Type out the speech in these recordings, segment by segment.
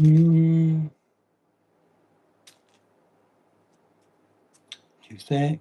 Too thick.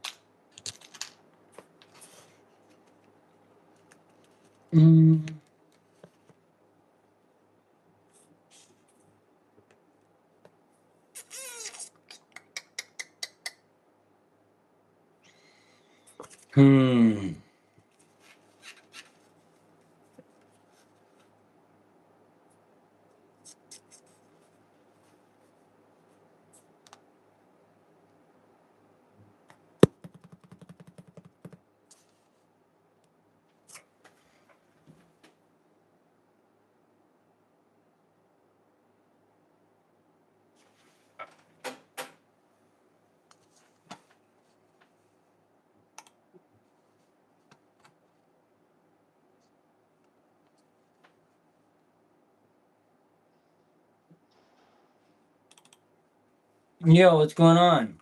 Yo, what's going on?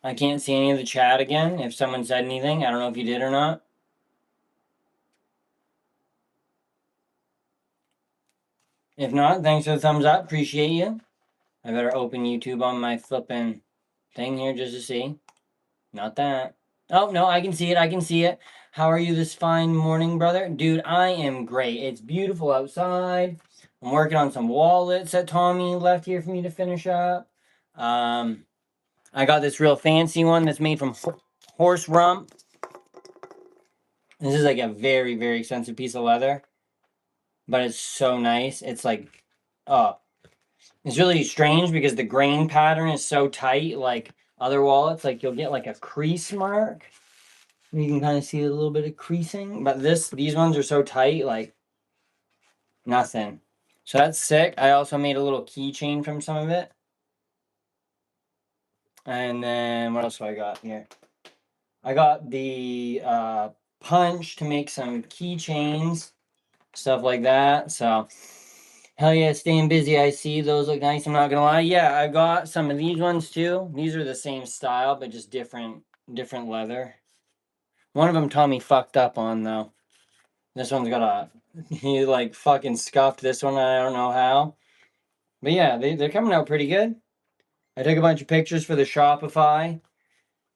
I can't see any of the chat again. If someone said anything, I don't know if you did or not. If not, thanks for the thumbs up. Appreciate you. I better open YouTube on my flipping thing here just to see. Not that. Oh, no, I can see it. I can see it. How are you this fine morning, brother? Dude, I am great. It's beautiful outside. I'm working on some wallets that Tommy left here for me to finish up. I got this real fancy one that's made from horse rump. This is like a very, very expensive piece of leather. But it's so nice. It's like, oh, it's really strange because the grain pattern is so tight. Like other wallets, like you'll get like a crease mark. You can kind of see a little bit of creasing. But these ones are so tight, like nothing. So that's sick. I also made a little keychain from some of it. And then what else do I got here? I got the punch to make some keychains, stuff like that. So hell yeah, staying busy. I see those look nice. I'm not gonna lie. Yeah, I got some of these ones too. These are the same style, but just different leather. One of them Tommy fucked up on though. This one's got a he like fucking scuffed this one. I don't know how. But yeah, they're coming out pretty good. I took a bunch of pictures for the Shopify.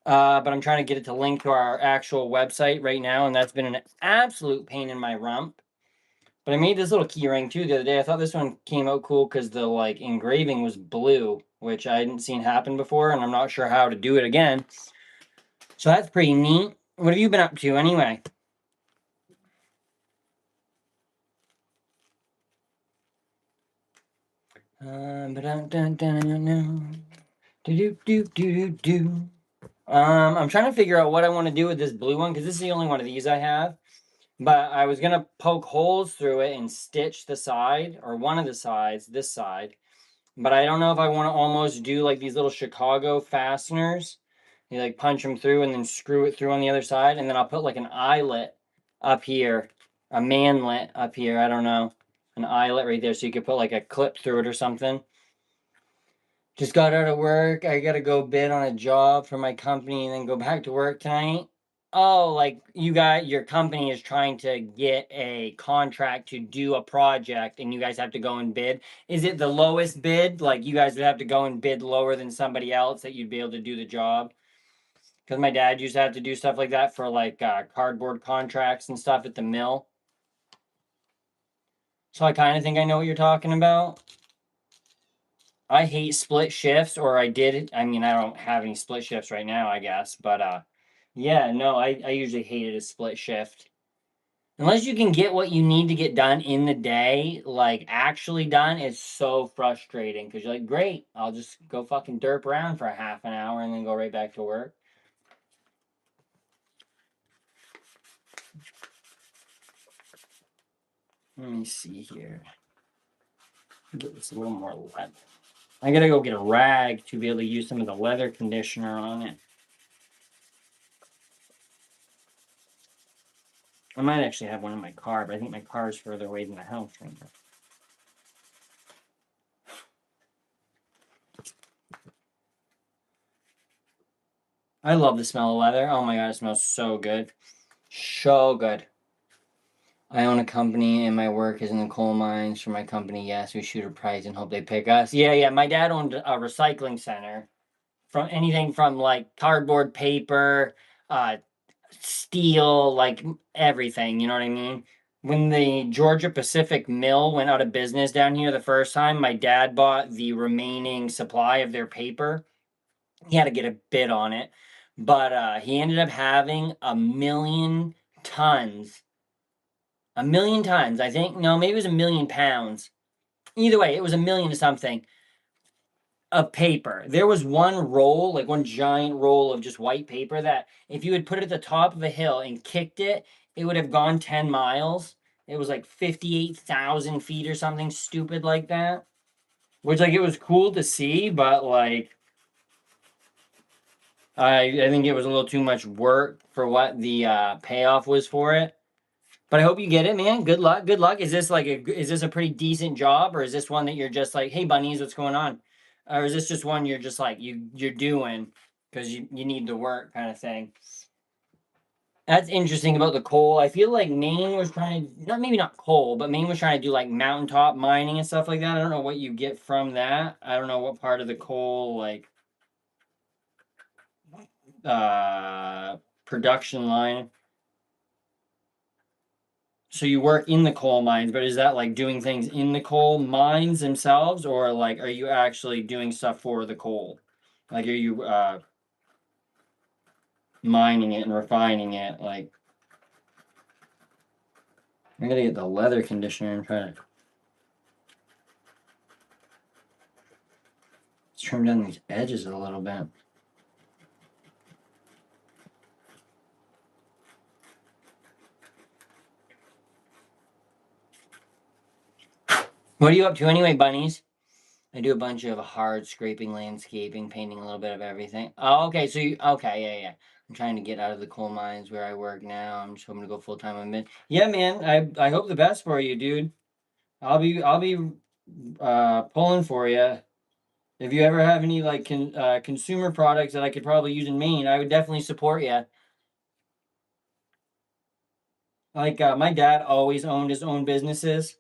But I'm trying to get it to link to our actual website right now, and that's been an absolute pain in my rump. But I made this little key ring too the other day. I thought this one came out cool because the like engraving was blue, which I hadn't seen happen before, and I'm not sure how to do it again. So that's pretty neat. What have you been up to anyway? I'm trying to figure out what I want to do with this blue one because this is the only one of these I have. But I was gonna poke holes through it and stitch the side or one of the sides, this side. But I don't know if I want to almost do like these little Chicago fasteners. You like punch them through and then screw it through on the other side. And then I'll put like an eyelet up here, a manlet up here. I don't know, an eyelet right there. So you could put like a clip through it or something. Just got out of work. I got to go bid on a job for my company and then go back to work tonight. Oh, like your company is trying to get a contract to do a project and you guys have to go and bid. Is it the lowest bid? Like you guys would have to go and bid lower than somebody else that you'd be able to do the job? Because my dad used to have to do stuff like that for like cardboard contracts and stuff at the mill. So I kind of think I know what you're talking about. I hate split shifts, or I did. I mean, I don't have any split shifts right now, I guess. But yeah, no, I usually hated a split shift. Unless you can get what you need to get done in the day, like actually done, it's so frustrating because you're like, great, I'll just go fucking derp around for a half an hour and then go right back to work. Let me see here. Get this a little more leather. I gotta go get a rag to be able to use some of the leather conditioner on it. I might actually have one in my car, but I think my car is further away than the house right now. I love the smell of leather. Oh my god, it smells so good. So good. I own a company and my work is in the coal mines for my company. Yes, we shoot a prize and hope they pick us. Yeah. My dad owned a recycling center from anything from like cardboard, paper, uh, steel, like everything. You know what I mean? When the Georgia Pacific Mill went out of business down here the first time, my dad bought the remaining supply of their paper. He had to get a bid on it, but he ended up having 1,000,000 tons. 1,000,000 tons, I think. No, maybe it was 1,000,000 pounds. Either way, it was a million to something of paper. There was one roll, like one giant roll of just white paper that if you had put it at the top of a hill and kicked it, it would have gone 10 miles. It was like 58,000 feet or something stupid like that. Which, like, it was cool to see, but, like, I think it was a little too much work for what the payoff was for it. But I hope you get it, man. Good luck. Good luck. Is this a pretty decent job, or is this one that you're just like, hey bunnies, what's going on? Or is this just one you're just like you're doing because you need the work kind of thing? That's interesting about the coal. I feel like Maine was trying to not maybe not coal, but Maine was trying to do like mountaintop mining and stuff like that. I don't know what you get from that. I don't know what part of the coal like uh production line. So you work in the coal mines, but is that like doing things in the coal mines themselves, or like are you actually doing stuff for the coal? Like are you mining it and refining it? Like I gotta get the leather conditioner and try to trim down these edges a little bit. What are you up to anyway, bunnies? I do a bunch of hard scraping, landscaping, painting a little bit of everything. Oh, okay. So you okay? Yeah. I'm trying to get out of the coal mines where I work now. I'm just hoping to go full time on mid. Yeah, man. I hope the best for you, dude. I'll be pulling for you. If you ever have any like consumer products that I could probably use in Maine, I would definitely support you. Like my dad always owned his own businesses.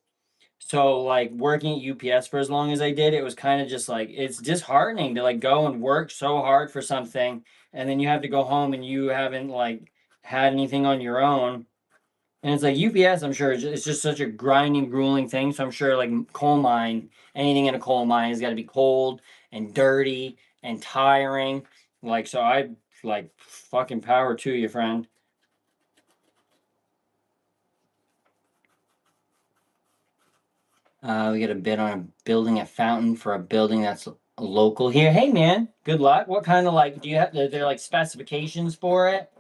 So like working at UPS for as long as I did, it was kind of just like it's disheartening to like go and work so hard for something and then you have to go home and you haven't like had anything on your own. And it's like UPS, I'm sure it's just such a grinding, grueling thing. So I'm sure like coal mine, anything in a coal mine has got to be cold and dirty and tiring. Like so, I like fucking power to you, friend. We get a bid on building a fountain for a building that's local here. Hey man, good luck. What kind of like do you have? Are there like specifications for it?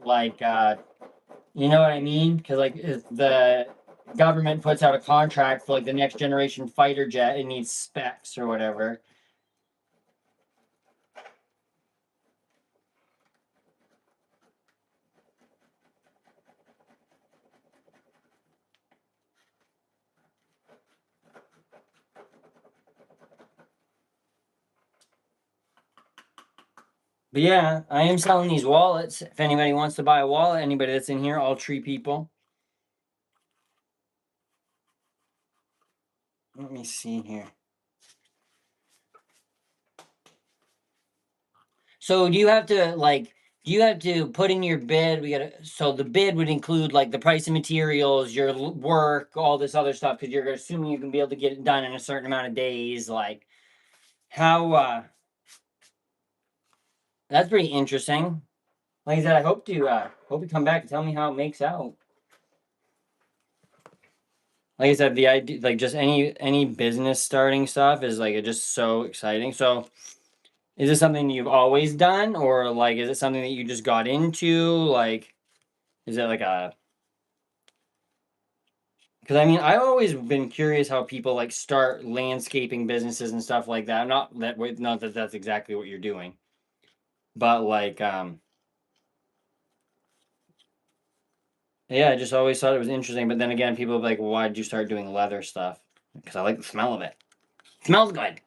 Like you know what I mean? Because like if the government puts out a contract for like the next generation fighter jet, it needs specs or whatever. But yeah, I am selling these wallets. If anybody wants to buy a wallet, anybody that's in here, all tree people. Let me see here. So do you have to like do you have to put in your bid? We gotta so the bid would include like the price of materials, your work, all this other stuff, because you're assuming you can be able to get it done in a certain amount of days. Like how that's pretty interesting. Like I said, I hope you come back and tell me how it makes out. Like I said, the idea like just any business starting stuff is like just so exciting. So is this something you've always done, or like is it something that you just got into? Like, is it like a? Because I mean, I've always been curious how people like start landscaping businesses and stuff like that. Not that that's exactly what you're doing, but like, yeah, I just always thought it was interesting. But then again, people be like, well, why did you start doing leather stuff? Because I like the smell of it. Smells good.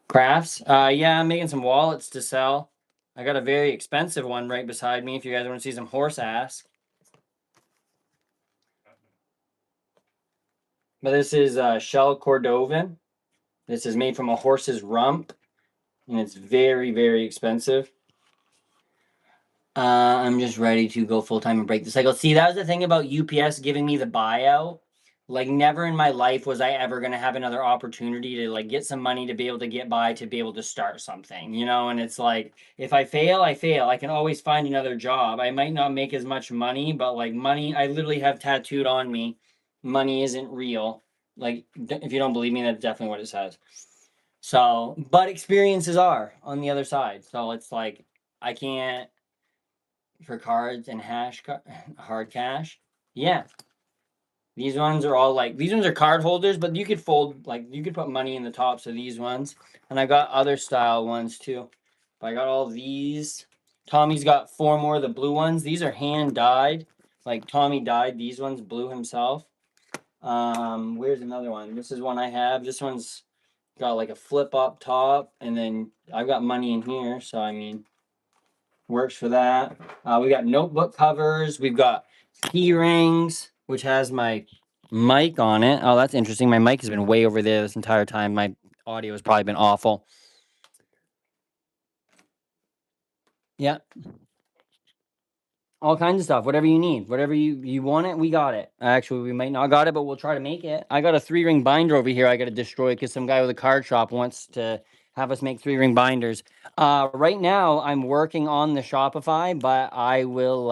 Crafts. Yeah, I'm making some wallets to sell. I got a very expensive one right beside me. If you guys want to see some horse ass. But this is shell cordovan. This is made from a horse's rump, and it's very, very expensive. I'm just ready to go full time and break the cycle. See, that was the thing about UPS giving me the buyout. Like, never in my life was I ever gonna have another opportunity to like get some money to be able to get by to be able to start something, you know. And it's like, if I fail, I fail. I can always find another job. I might not make as much money, but like money, I literally have tattooed on me, money isn't real. Like, if you don't believe me, that's definitely what it says. So, but experiences are on the other side. So it's like I can't for cards and hard cash. Yeah, these ones are all like these ones are card holders, but you could fold like you could put money in the tops of these ones. And I got other style ones too. But I got all these. Tommy's got 4 more of the blue ones. These are hand dyed. Like Tommy dyed these ones blue himself. Where's another one? This is one I have. This one's got like a flip up top, and then I've got money in here, so I mean works for that. We got notebook covers. We've got key rings, which has my mic on it. Oh, that's interesting. My mic has been way over there this entire time. My audio has probably been awful. Yeah. All kinds of stuff. Whatever you need. Whatever you want it, we got it. Actually, we might not got it, but we'll try to make it. I got a 3-ring binder over here I got to destroy because some guy with a card shop wants to have us make 3-ring binders. Right now, I'm working on the Shopify, but I will...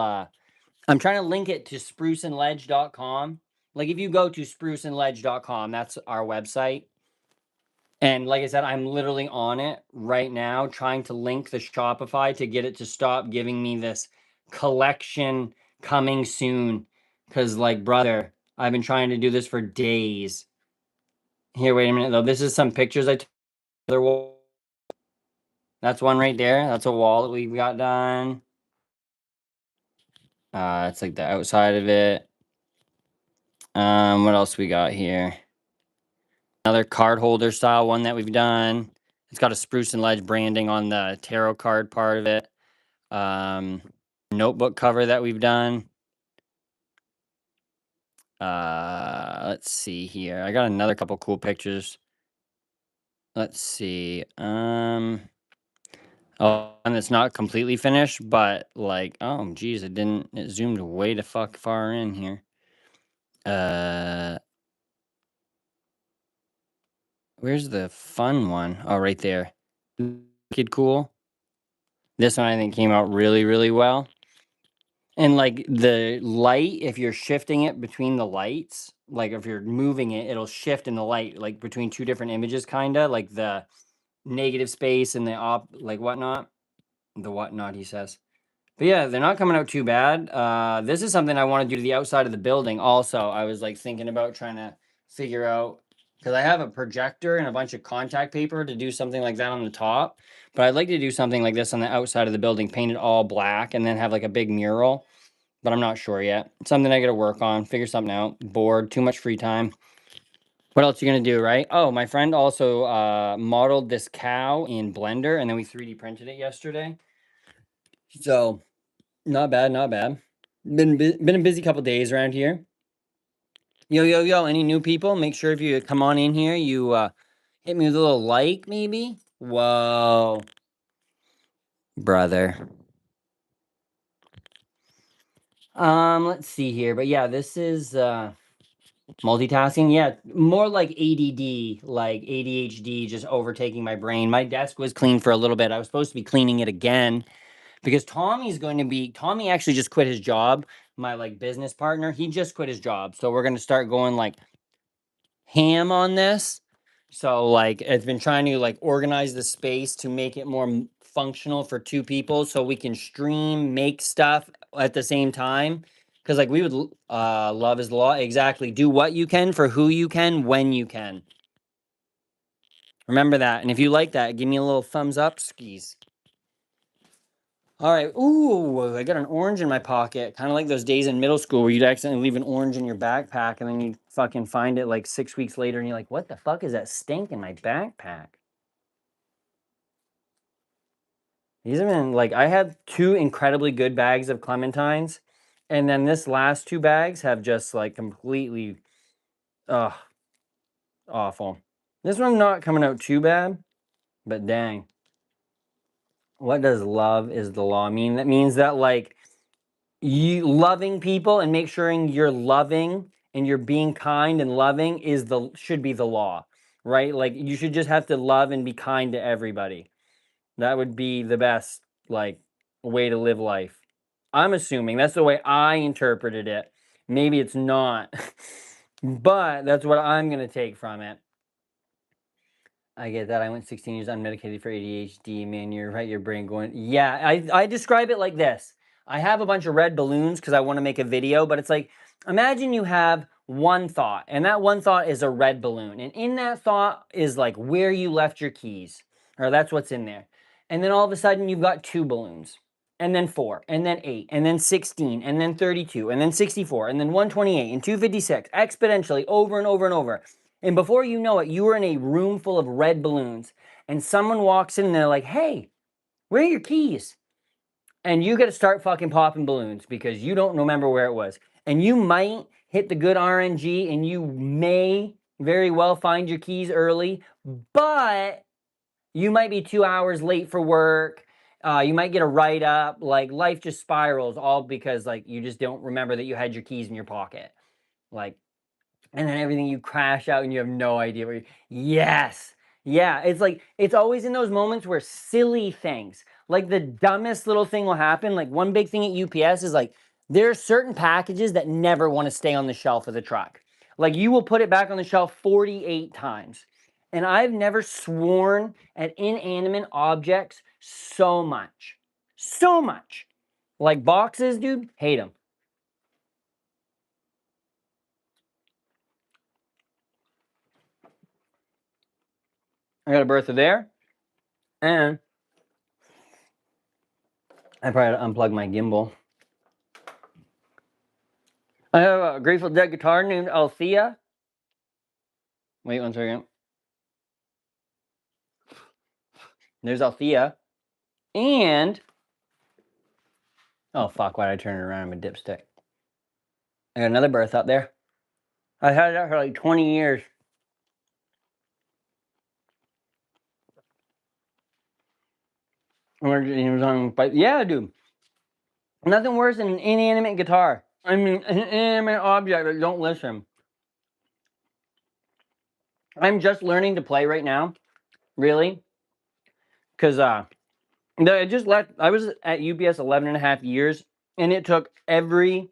I'm trying to link it to spruceandledge.com. Like if you go to spruceandledge.com, that's our website. And like I said, I'm literally on it right now trying to link the Shopify to get it to stop giving me this collection coming soon. Cause like, brother, I've been trying to do this for days. Here, wait a minute though. This is some pictures I took. That's one right there. That's a wall that we got done. It's like the outside of it. What else we got here? Another card holder style one that we've done. It's got a Spruce and Ledge branding on the tarot card part of it. Notebook cover that we've done. Let's see here. I got another couple cool pictures. Let's see. Oh, and it's not completely finished, but like, oh, geez, it zoomed way the fuck far in here. Where's the fun one? Oh, right there. Kid cool. This one I think came out really, really well. And like the light, if you're shifting it between the lights, like if you're moving it, it'll shift in the light, like between 2 different images, kind of like the negative space and the like whatnot. The whatnot, he says. But yeah, they're not coming out too bad. This is something I want to do to the outside of the building. Also, I was like thinking about trying to figure out because I have a projector and a bunch of contact paper to do something like that on the top. But I'd like to do something like this on the outside of the building, paint it all black, and then have like a big mural. But I'm not sure yet. It's something I got to work on, figure something out. Bored, too much free time. What else are you gonna do, right? Oh, my friend also modeled this cow in Blender, and then we 3D printed it yesterday. So not bad, not bad. Been a busy couple days around here. Yo, yo, yo, any new people? Make sure if you come on in here, you hit me with a little like, maybe? Whoa. Brother. Let's see here. But yeah, this is multitasking. Yeah, more like ADD, like ADHD just overtaking my brain. My desk was clean for a little bit. I was supposed to be cleaning it again because Tommy actually just quit his job. My like business partner, he just quit his job. So we're going to start going like ham on this. So like it's been trying to like organize the space to make it more functional for 2 people so we can stream, make stuff at the same time. Cause like we would love is the law. Exactly. Do what you can for who you can when you can. Remember that. And if you like that, give me a little thumbs up, skis. All right. Ooh, I got an orange in my pocket. Kind of like those days in middle school where you'd accidentally leave an orange in your backpack and then you'd fucking find it like 6 weeks later and you're like, what the fuck is that stink in my backpack? These have been like, I had 2 incredibly good bags of clementines. And then this last 2 bags have just like completely, ugh. awful. This one's not coming out too bad, but dang. What does love is the law mean? That means that, like, you loving people and make sure you're loving and you're being kind and loving should be the law, right? Like, you should just have to love and be kind to everybody. That would be the best, like, way to live life. I'm assuming that's the way I interpreted it. Maybe it's not, but that's what I'm gonna take from it. I get that. I went 16 years unmedicated for ADHD. Man, you're right. Your brain going. Yeah, I describe it like this. I have a bunch of red balloons because I want to make a video, but it's like, imagine you have one thought, and that one thought is a red balloon. And in that thought is like where you left your keys, or that's what's in there. And then all of a sudden you've got 2 balloons, and then 4, and then 8, and then 16, and then 32, and then 64, and then 128, and 256, exponentially over and over and over. And before you know it, you are in a room full of red balloons, and someone walks in and they're like, hey, where are your keys? And you got to start fucking popping balloons because you don't remember where it was. And you might hit the good RNG and you may very well find your keys early, but you might be 2 hours late for work. You might get a write-up. Like, life just spirals all because, like, you just don't remember that you had your keys in your pocket. Like, and then everything, you crash out and you have no idea where yes. Yeah, it's like, it's always in those moments where silly things, like the dumbest little thing will happen. Like, one big thing at UPS is like, there are certain packages that never want to stay on the shelf of the truck. Like, you will put it back on the shelf 48 times. And I've never sworn at inanimate objects so much. So much. Like boxes, dude, hate them. I got a Bertha there. And I probably had to unplug my gimbal. I have a Grateful Dead guitar named Althea. Wait 1 second. There's Althea. And oh fuck, why'd I turn it around? I'm a dipstick. I got another Bertha up there. I've had that for like 20 years. Yeah, dude. Nothing worse than an inanimate guitar. I mean, an inanimate object that don't listen. I'm just learning to play right now, really, because I just left. I was at UPS 11 and a half years, and it took every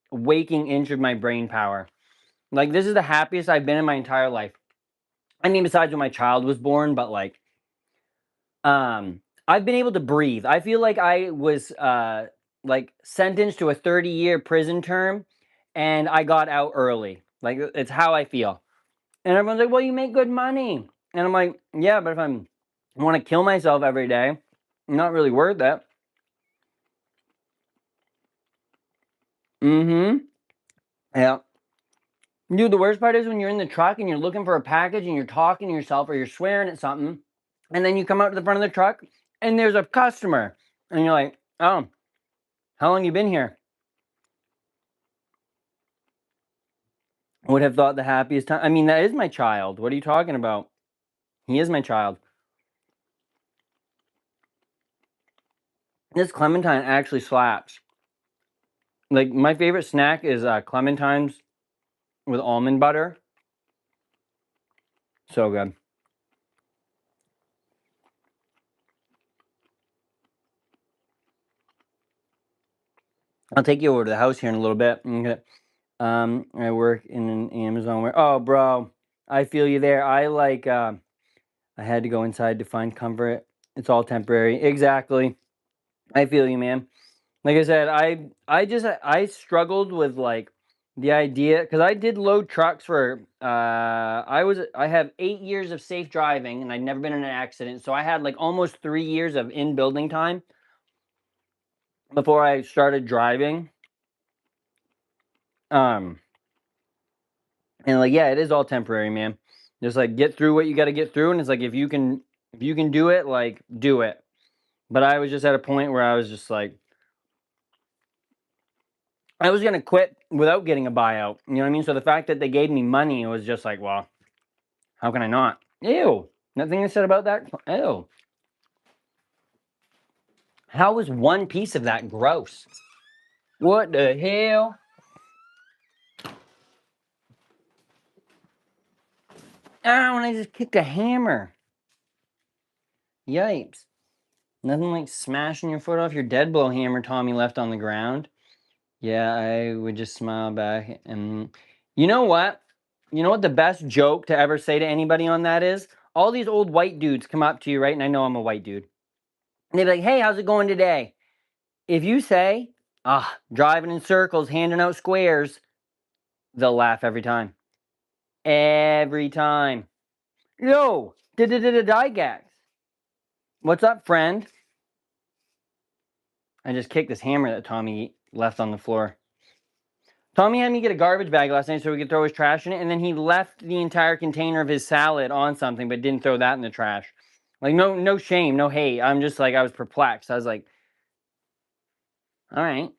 waking inch of my brain power. Like, this is the happiest I've been in my entire life. I mean, besides when my child was born, but like, I've been able to breathe. I feel like I was like sentenced to a 30-year prison term, and I got out early. Like, it's how I feel. And everyone's like, well, you make good money. And I'm like, yeah, but if I want to kill myself every day, I'm not really worth that. Mm-hmm. Yeah. Dude, the worst part is when you're in the truck and you're looking for a package and you're talking to yourself or you're swearing at something, and then you come out to the front of the truck and there's a customer. And you're like, oh, how long you been here? Would have thought the happiest time. I mean, that is my child. What are you talking about? He is my child. This clementine actually slaps. Like, my favorite snack is clementines with almond butter. So good. I'll take you over to the house here in a little bit. Okay. I work in an Amazon where. Oh, bro, I feel you there. I like. I had to go inside to find comfort. It's all temporary. Exactly. I feel you, man. Like I said, I struggled with like the idea because I did load trucks for. I have 8 years of safe driving and I'd never been in an accident, so I had like almost 3 years of in building time before I started driving. And like, yeah, it is all temporary, man. Just like get through what you got to get through, and it's like if you can do it, like do it. But I was just at a point where I was just like, I was gonna quit without getting a buyout. You know what I mean? So the fact that they gave me money, it was just like, well, How can I not? Ew. Nothing I said about that. Ew. How is one piece of that gross? What the hell? Ow, and I just kicked a hammer. Yipes. Nothing like smashing your foot off your dead blow hammer Tommy left on the ground. Yeah, I would just smile back. And you know what? You know what the best joke to ever say to anybody on that is? All these old white dudes come up to you, right? And I know I'm a white dude. And they'd be like, hey, how's it going today? If you say, driving in circles, handing out squares, they'll laugh every time. Every time. Yo, Digax. What's up, friend? I just kicked this hammer that Tommy left on the floor. Tommy had me get a garbage bag last night so we could throw his trash in it, and then he left the entire container of his salad on something, but didn't throw that in the trash. Like, no shame, no hate. I'm just like, I was perplexed. I was like, all right.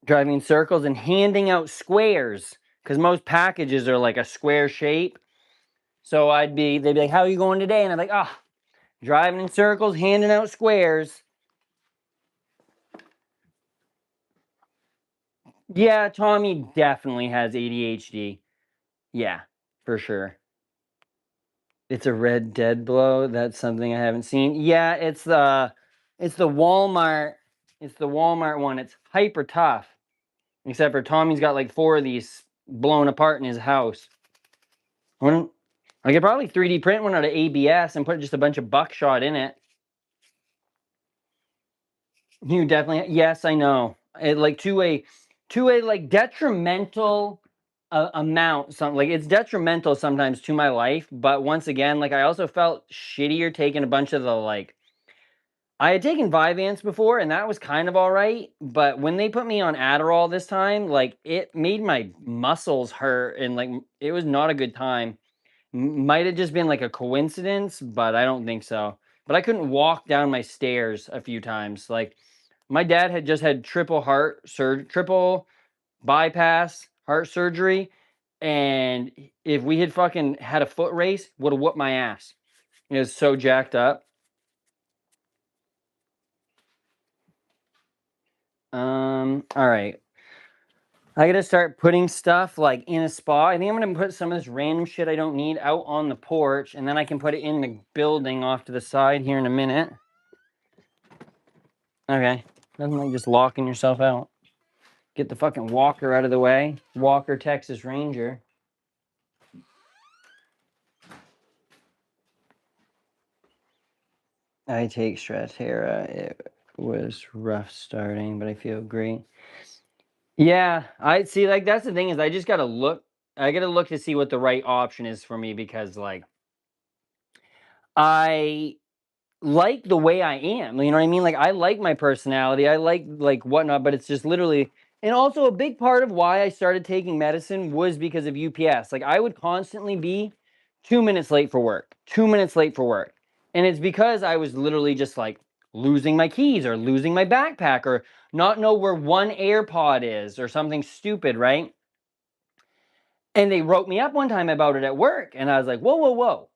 Driving in circles and handing out squares, because most packages are like a square shape. So they'd be like, how are you going today? And I'm like, driving in circles, handing out squares. Yeah, Tommy definitely has ADHD. Yeah, for sure. It's a Red Dead blow. That's something I haven't seen. Yeah, it's the Walmart. It's the Walmart one. It's hyper tough. Except for Tommy's got like 4 of these blown apart in his house. I could probably 3D print one out of ABS and put just a bunch of buckshot in it. You definitely, yes, I know. It like to a like detrimental amount. Some like it's detrimental sometimes to my life, but once again, like I also felt shittier taking a bunch of the like. I had taken Vyvanse before, and that was kind of all right. But when they put me on Adderall this time, like it made my muscles hurt, and like it was not a good time. Might have just been like a coincidence, but I don't think so. But I couldn't walk down my stairs a few times. Like my dad had just had triple bypass heart surgery, and if we had fucking had a foot race, would have whooped my ass. It was so jacked up. All right. I gotta start putting stuff like in a spot. I think I'm gonna put some of this random shit I don't need out on the porch, and then I can put it in the building off to the side here in a minute. Okay. Nothing like just locking yourself out. Get the fucking walker out of the way. Walker, Texas Ranger. I take Stratera. It was rough starting, but I feel great. Yeah, I see. Like that's the thing is, I just gotta look. I gotta look to see what the right option is for me because, like, I like the way I am. You know what I mean? Like I like my personality. I like whatnot, but it's just literally. And also a big part of why I started taking medicine was because of UPS. Like I would constantly be 2 minutes late for work, 2 minutes late for work. And it's because I was literally just like losing my keys or losing my backpack or not know where one AirPod is or something stupid, right? And they wrote me up one time about it at work. And I was like, whoa, whoa, whoa.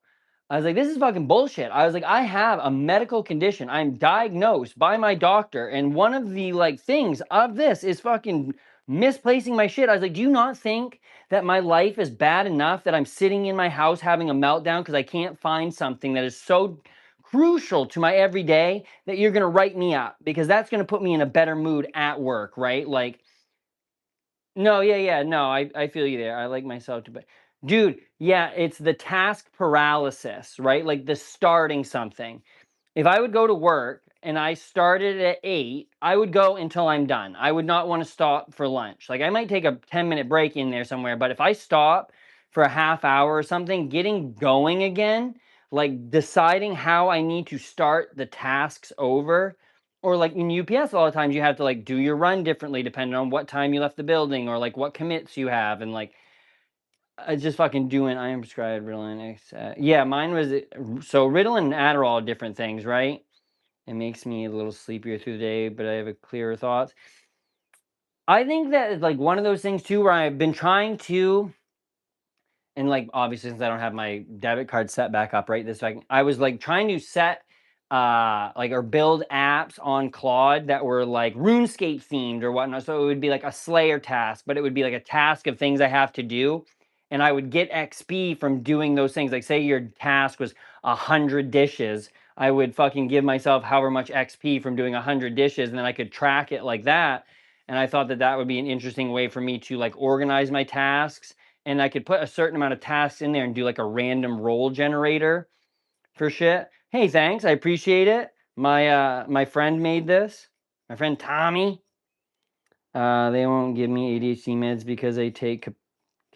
I was like, this is fucking bullshit. I was like, I have a medical condition. I'm diagnosed by my doctor. And one of the like things of this is fucking misplacing my shit. I was like, do you not think that my life is bad enough that I'm sitting in my house having a meltdown because I can't find something that is so crucial to my everyday that you're going to write me up because that's going to put me in a better mood at work, right? Like, no, yeah, no, I feel you there. I like myself to, but dude, yeah, it's the task paralysis, right? Like the starting something. If I would go to work and I started at 8, I would go until I'm done. I would not want to stop for lunch. Like I might take a 10-minute break in there somewhere, but if I stop for a half hour or something, getting going again, like deciding how I need to start the tasks over, or like in UPS, a lot of times you have to like do your run differently depending on what time you left the building or like what commits you have. And like, I just fucking doing, I am prescribed Ritalin. Yeah, mine was, so Ritalin and Adderall are different things, right? It makes me a little sleepier through the day, but I have a clearer thoughts. I think that is like one of those things too, where I've been trying to, and like obviously since I don't have my debit card set back up right this second, I was like trying to set like or build apps on Claude that were like RuneScape themed or whatnot. So it would be like a Slayer task, but it would be like a task of things I have to do. And I would get XP from doing those things. Like say your task was 100 dishes. I would fucking give myself however much XP from doing 100 dishes, and then I could track it like that. And I thought that that would be an interesting way for me to like organize my tasks. And I could put a certain amount of tasks in there and do like a random roll generator for shit. Hey, thanks. I appreciate it. My friend made this. My friend Tommy. They won't give me ADHD meds because I take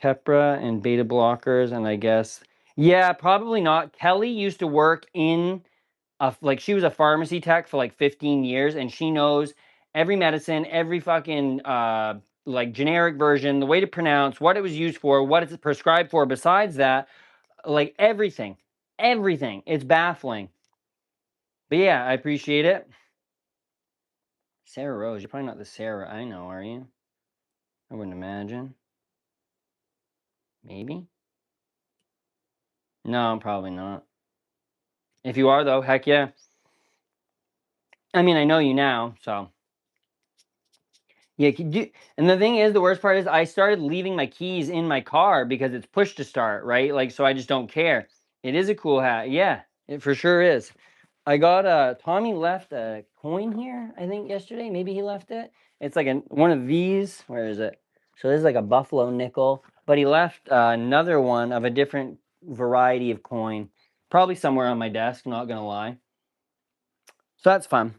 Keppra and beta blockers, and I guess yeah, probably not. Kelly used to work in like she was a pharmacy tech for like 15 years, and she knows every medicine, every fucking like generic version, the way to pronounce, what it was used for, what it's prescribed for. Besides that, like everything. It's baffling. But yeah, I appreciate it. Sarah Rose, you're probably not the Sarah I know, are you? I wouldn't imagine. Maybe? No, probably not. If you are, though, heck yeah. I mean, I know you now, so. Yeah, and the thing is, the worst part is I started leaving my keys in my car because it's push to start, right? Like, so I just don't care. It is a cool hat. Yeah, it for sure is. I got Tommy left a coin here, I think yesterday. Maybe he left it. It's like one of these. Where is it? So this is like a buffalo nickel, but he left another one of a different variety of coin, probably somewhere on my desk. Not gonna lie. So that's fun.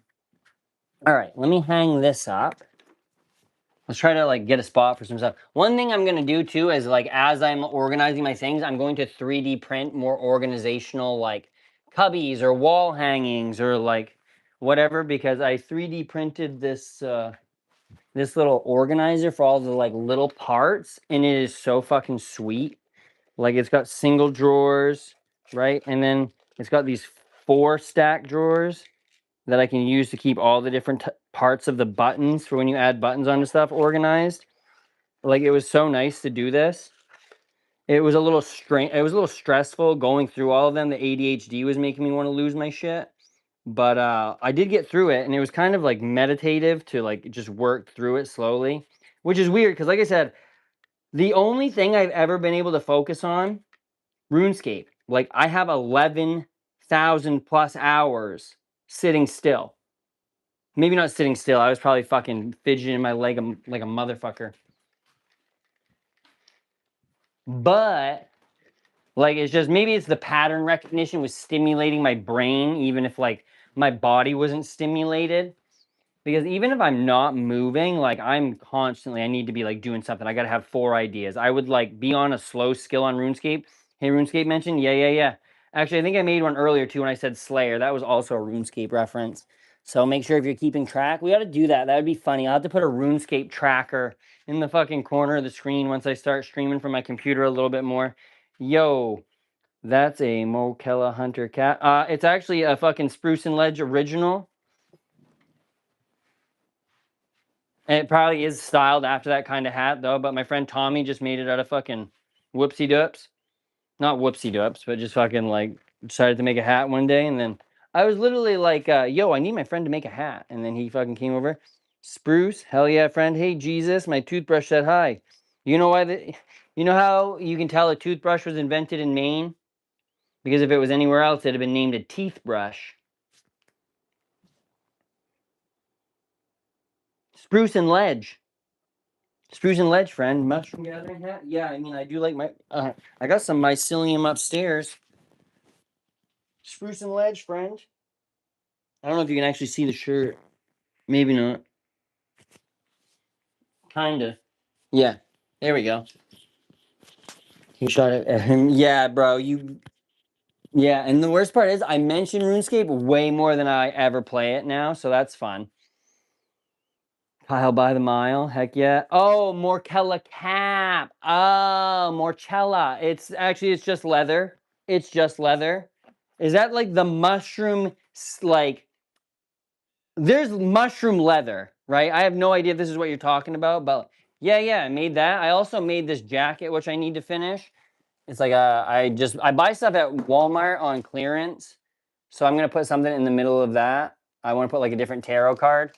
All right, let me hang this up. Let's try to like get a spot for some stuff. One thing I'm gonna do too is like as I'm organizing my things, I'm going to 3D print more organizational like cubbies or wall hangings or like whatever, because I 3D printed this this little organizer for all the like little parts, and it is so fucking sweet. Like it's got single drawers, right? And then it's got these 4 stack drawers that I can use to keep all the different parts of the buttons for when you add buttons onto stuff organized. Like it was so nice to do this. It was a little it was a little stressful going through all of them. The ADHD was making me want to lose my shit. But I did get through it, and it was kind of like meditative to like just work through it slowly, which is weird because like I said, the only thing I've ever been able to focus on, RuneScape. Like I have 11,000 plus hours sitting still. Maybe not sitting still. I was probably fucking fidgeting my leg like a motherfucker. But like it's just maybe it's the pattern recognition was stimulating my brain even if like my body wasn't stimulated. Because even if I'm not moving, like I'm constantly, I need to be like doing something. I gotta have 4 ideas. I would like be on a slow skill on RuneScape. Hey, RuneScape mentioned? Yeah. Actually, I think I made one earlier too when I said Slayer. That was also a RuneScape reference. So make sure if you're keeping track, we ought to do that. That would be funny. I'll have to put a RuneScape tracker in the fucking corner of the screen once I start streaming from my computer a little bit more. Yo, that's a Mokella Hunter cat. It's actually a fucking Spruce and Ledge original. And it probably is styled after that kind of hat, though. But my friend Tommy just made it out of fucking whoopsie doops. Not whoopsie doops, but just fucking like decided to make a hat one day. And then I was literally like, yo, I need my friend to make a hat. And then he fucking came over. Spruce, hell yeah, friend. Hey, Jesus, my toothbrush said hi. You know why? You know how you can tell a toothbrush was invented in Maine? Because if it was anywhere else, it'd have been named a teeth brush. Spruce and Ledge. Spruce and Ledge, friend. Mushroom gathering hat? Yeah, I mean, I do like my... I got some mycelium upstairs. Spruce and Ledge, friend. I don't know if you can actually see the shirt. Maybe not. Kinda. Yeah. There we go. He shot it at him. Yeah, bro. Yeah, and the worst part is I mention RuneScape way more than I ever play it now, so that's fun. Kyle by the mile. Heck yeah. Oh, Morcella cap. Oh, Morcella. It's just leather. It's just leather. Is that like the mushroom, like, there's mushroom leather, right? I have no idea if this is what you're talking about, but yeah, I made that. I also made this jacket, which I need to finish. It's like I buy stuff at Walmart on clearance. So I'm gonna put something in the middle of that. I want to put like a different tarot card.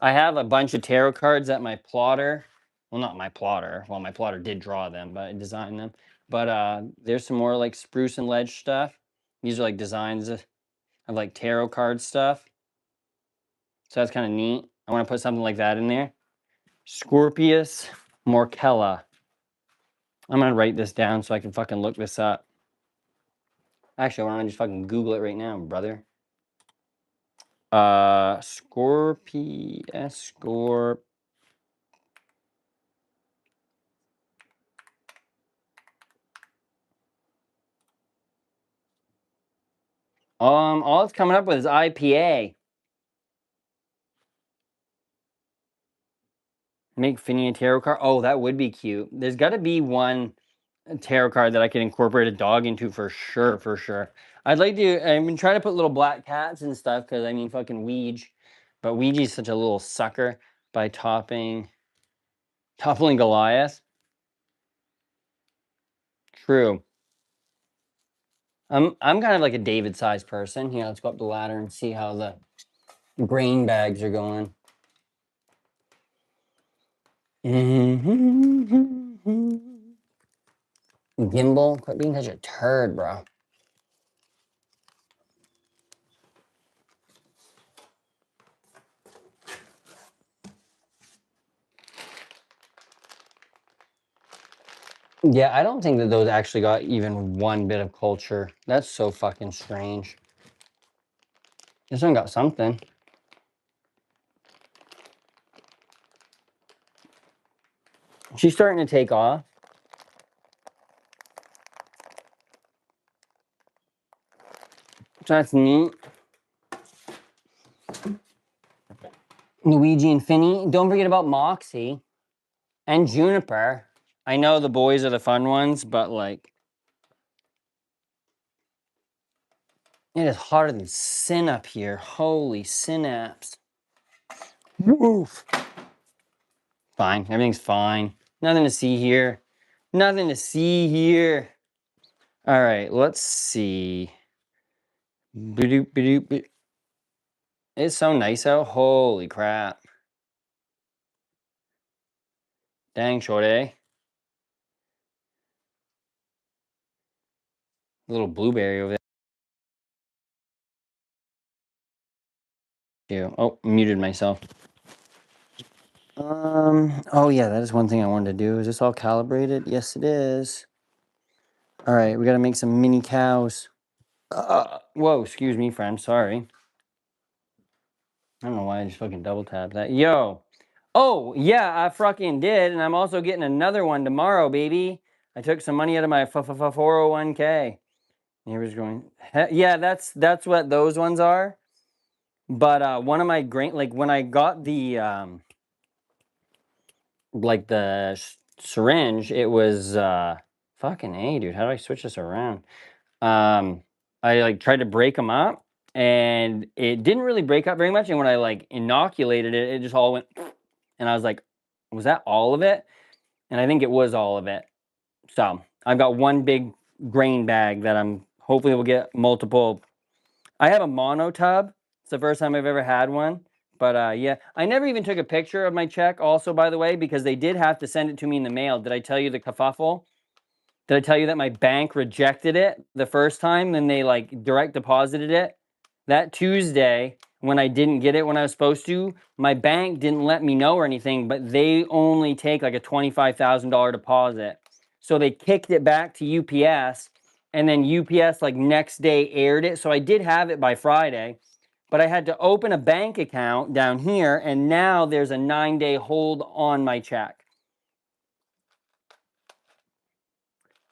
I have a bunch of tarot cards at my plotter. Well, not my plotter. Well, my plotter did draw them, but I designed them. But there's some more like spruce and ledge stuff. These are like designs of like tarot card stuff. So that's kind of neat. I want to put something like that in there. Scorpius Morcella. I'm gonna write this down so I can fucking look this up. Actually, why don't I just fucking Google it right now, brother? Scorpius. All it's coming up with is IPA. Make Finny a tarot card. Oh, that would be cute. There's got to be one tarot card that I could incorporate a dog into for sure, for sure. I've been trying to put little black cats and stuff because I mean fucking Ouija. But Ouija's such a little sucker by toppling Goliath. True. I'm kind of like a David-sized person. Here, let's go up the ladder and see how the grain bags are going. Gimbal, quit being such a turd, bro. Yeah, I don't think that those actually got even one bit of culture. That's so fucking strange. This one got something. She's starting to take off. So that's neat. Luigi and Finny. Don't forget about Moxie and Juniper. I know the boys are the fun ones, but like, it is hotter than sin up here. Holy synapse. Woof. Fine. Everything's fine. Nothing to see here. Nothing to see here. All right, let's see. It's so nice out. Holy crap. Dang, shorty. Little blueberry over there. Oh, muted myself. Oh yeah, that is one thing I wanted to do. Is this all calibrated? Yes, it is. All right, we got to make some mini cows. Whoa, excuse me, friend. Sorry. I don't know why I just fucking double tapped that. Yo. Oh, yeah, I fucking did. And I'm also getting another one tomorrow, baby. I took some money out of my 401k. He was going, yeah, that's what those ones are. But one of my like when I got the like the syringe, it was fucking A, dude. How do I switch this around? I like tried to break them up and it didn't really break up very much. And when I like inoculated it, it just all went, and I was like, was that all of it? And I think it was all of it. So I've got one big grain bag that I'm hopefully will get multiple. I have a mono tub. It's the first time I've ever had one. But yeah, I never even took a picture of my check also, by the way, because they did have to send it to me in the mail. Did I tell you the kerfuffle? Did I tell you that my bank rejected it the first time and they like direct deposited it? That Tuesday, when I didn't get it when I was supposed to, my bank didn't let me know or anything, but they only take like a $25,000 deposit. So they kicked it back to UPS, and then UPS like next day aired it. So I did have it by Friday, but I had to open a bank account down here, and now there's a 9-day hold on my check.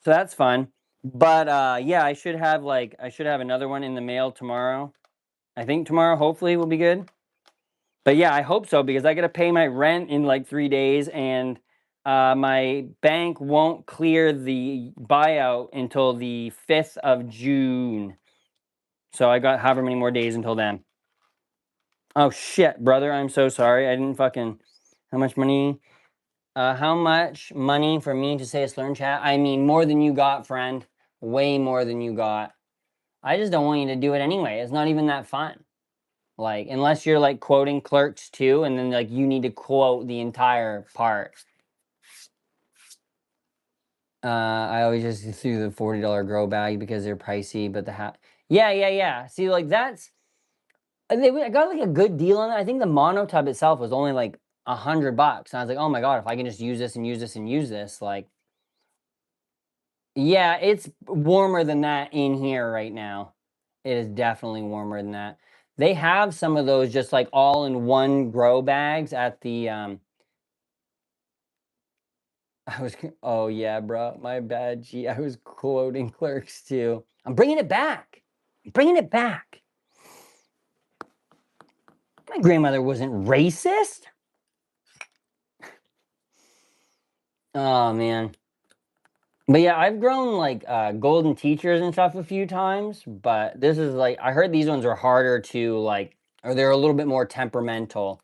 So that's fun. But yeah, I should have another one in the mail tomorrow. I think tomorrow hopefully will be good. But yeah, I hope so because I got to pay my rent in like 3 days, and my bank won't clear the buyout until the 5th of June. So I got however many more days until then. Oh shit, brother, I'm so sorry. I didn't fucking. How much money? How much money for me to say a slur in chat? I mean, more than you got, friend. Way more than you got. I just don't want you to do it anyway. It's not even that fun. Like, unless you're like quoting Clerks 2, and then like you need to quote the entire part. I always just threw the $40 grow bag because they're pricey, but the hat. Yeah. See, like that's. I got like a good deal on it. I think the mono tub itself was only like $100, and I was like, oh my god, if I can just use this and use this and use this, like. Yeah, it's warmer than that in here right now. It is definitely warmer than that. They have some of those just like all in one grow bags at the oh yeah, bro, my bad. Gee, I was quoting Clerks too. I'm bringing it back. I'm bringing it back. My grandmother wasn't racist. Oh man. But yeah, I've grown like golden teachers and stuff a few times, but this is like I heard these ones are harder to like, or they're a little bit more temperamental.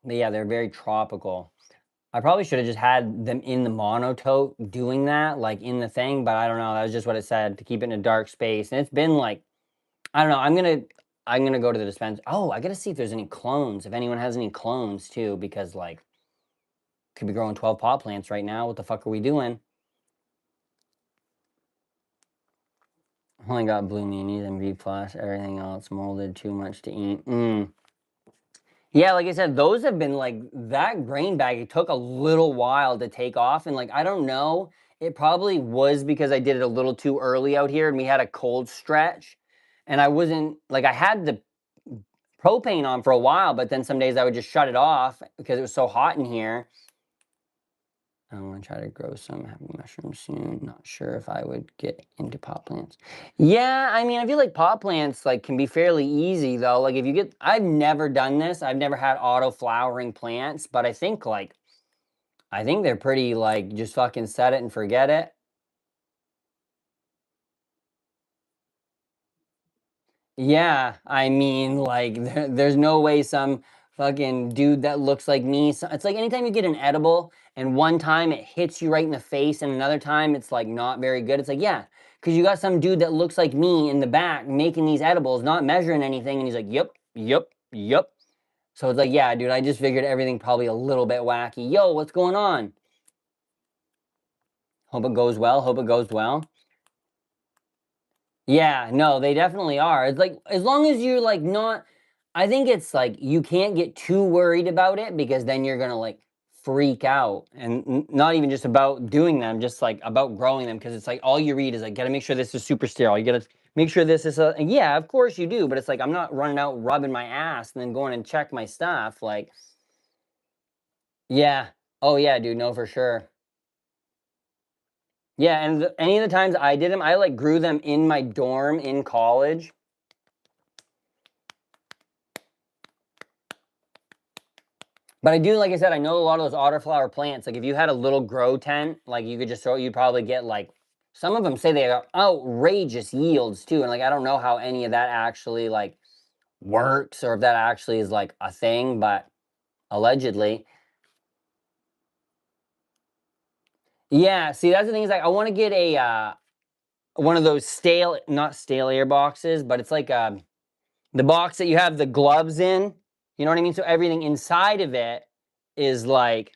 But yeah, they're very tropical. I probably should have just had them in the monotote doing that, like in the thing, but I don't know. That was just what it said to keep it in a dark space. And it's been like, I don't know. I'm gonna go to the dispenser. Oh, I gotta see if there's any clones. If anyone has any clones too, because like could be growing 12 pot plants right now. What the fuck are we doing? Only got blue meanies and B plus. Everything else molded. Too much to eat. Yeah, like I said, those have been like that grain bag. It took a little while to take off, and like I don't know. It probably was because I did it a little too early out here, and we had a cold stretch, and I wasn't like I had the propane on for a while, but then some days I would just shut it off because it was so hot in here. I want to try to grow some happy mushrooms soon. Not sure if I would get into pot plants. Yeah, I mean, I feel like pot plants like can be fairly easy though. Like if you get, I've never done this. I've never had auto flowering plants, but I think they're pretty like just fucking set it and forget it. Yeah, I mean, like, there's no way some fucking dude that looks like me. It's like anytime you get an edible and one time it hits you right in the face and another time it's like not very good. It's like, yeah, because you got some dude that looks like me in the back making these edibles, not measuring anything. And he's like, yep. So it's like, yeah, dude, I just figured everything probably a little bit wacky. Yo, what's going on? Hope it goes well. Hope it goes well. Yeah, no, they definitely are. It's like as long as you're like not I think it's like you can't get too worried about it because then you're going to like freak out and not even just about doing them, just like about growing them because it's like all you read is like got to make sure this is super sterile. You got to make sure this is a yeah, of course you do, but it's like I'm not running out rubbing my ass and then going and check my stuff like yeah. Oh yeah, dude, no for sure. Yeah, and any of the times I did them, I like grew them in my dorm in college. But I do, like I said, I know a lot of those autoflower plants. Like if you had a little grow tent, like you could just throw, you'd probably get like, some of them say they are outrageous yields too. And like, I don't know how any of that actually like works or if that actually is like a thing, but allegedly. Yeah, see, that's the thing is like, I want to get a, one of those stale, not stale air boxes, but it's like the box that you have the gloves in. You know what I mean? So everything inside of it is like,